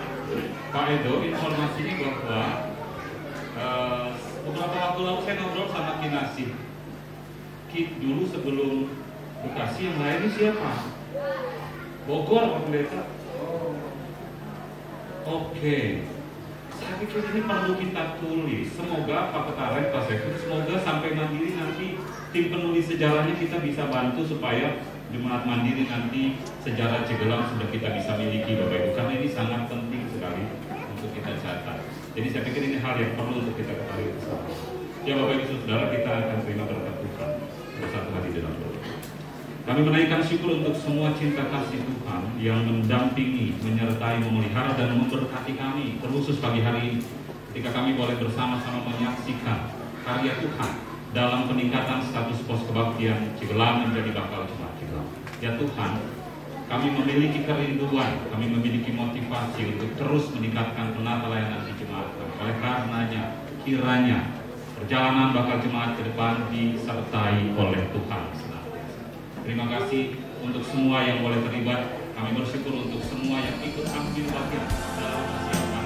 Pak Edo informasinya bahwa beberapa waktu lalu saya ngobrol sama Kinasih. Dulu sebelum Bekasi yang lain ini siapa? Bogor Pak Pendeta. Oke. Saya pikir ini perlu kita tulis. Semoga Pak Petaren, Pak Sekut, semoga sampai mandiri nanti tim penulis sejarahnya kita bisa bantu supaya jemaat mandiri nanti sejarah Cigelam sudah kita bisa miliki Bapak Ibu. Karena ini sangat penting sekali untuk kita catat. Jadi saya pikir ini hal yang perlu untuk kita ketahui bersama. Ya Bapak Ibu Saudara, kita akan terima berkat Tuhan bersatu hati dalam doa. Kami menaikkan syukur untuk semua cinta kasih Tuhan yang mendampingi, menyertai, memelihara dan memberkati kami, terkhusus pagi hari ini ketika kami boleh bersama-sama menyaksikan karya Tuhan dalam peningkatan status pos kebaktian Cigelam menjadi bakal jemaat Cigelam. Ya Tuhan, kami memiliki kerinduan, kami memiliki motivasi untuk terus meningkatkan penata layanan di jemaat. Oleh karenanya, kiranya perjalanan bakal jemaat ke depan disertai oleh Tuhan senantiasa. Terima kasih untuk semua yang boleh terlibat. Kami bersyukur untuk semua yang ikut ambil bagian dalam persiapan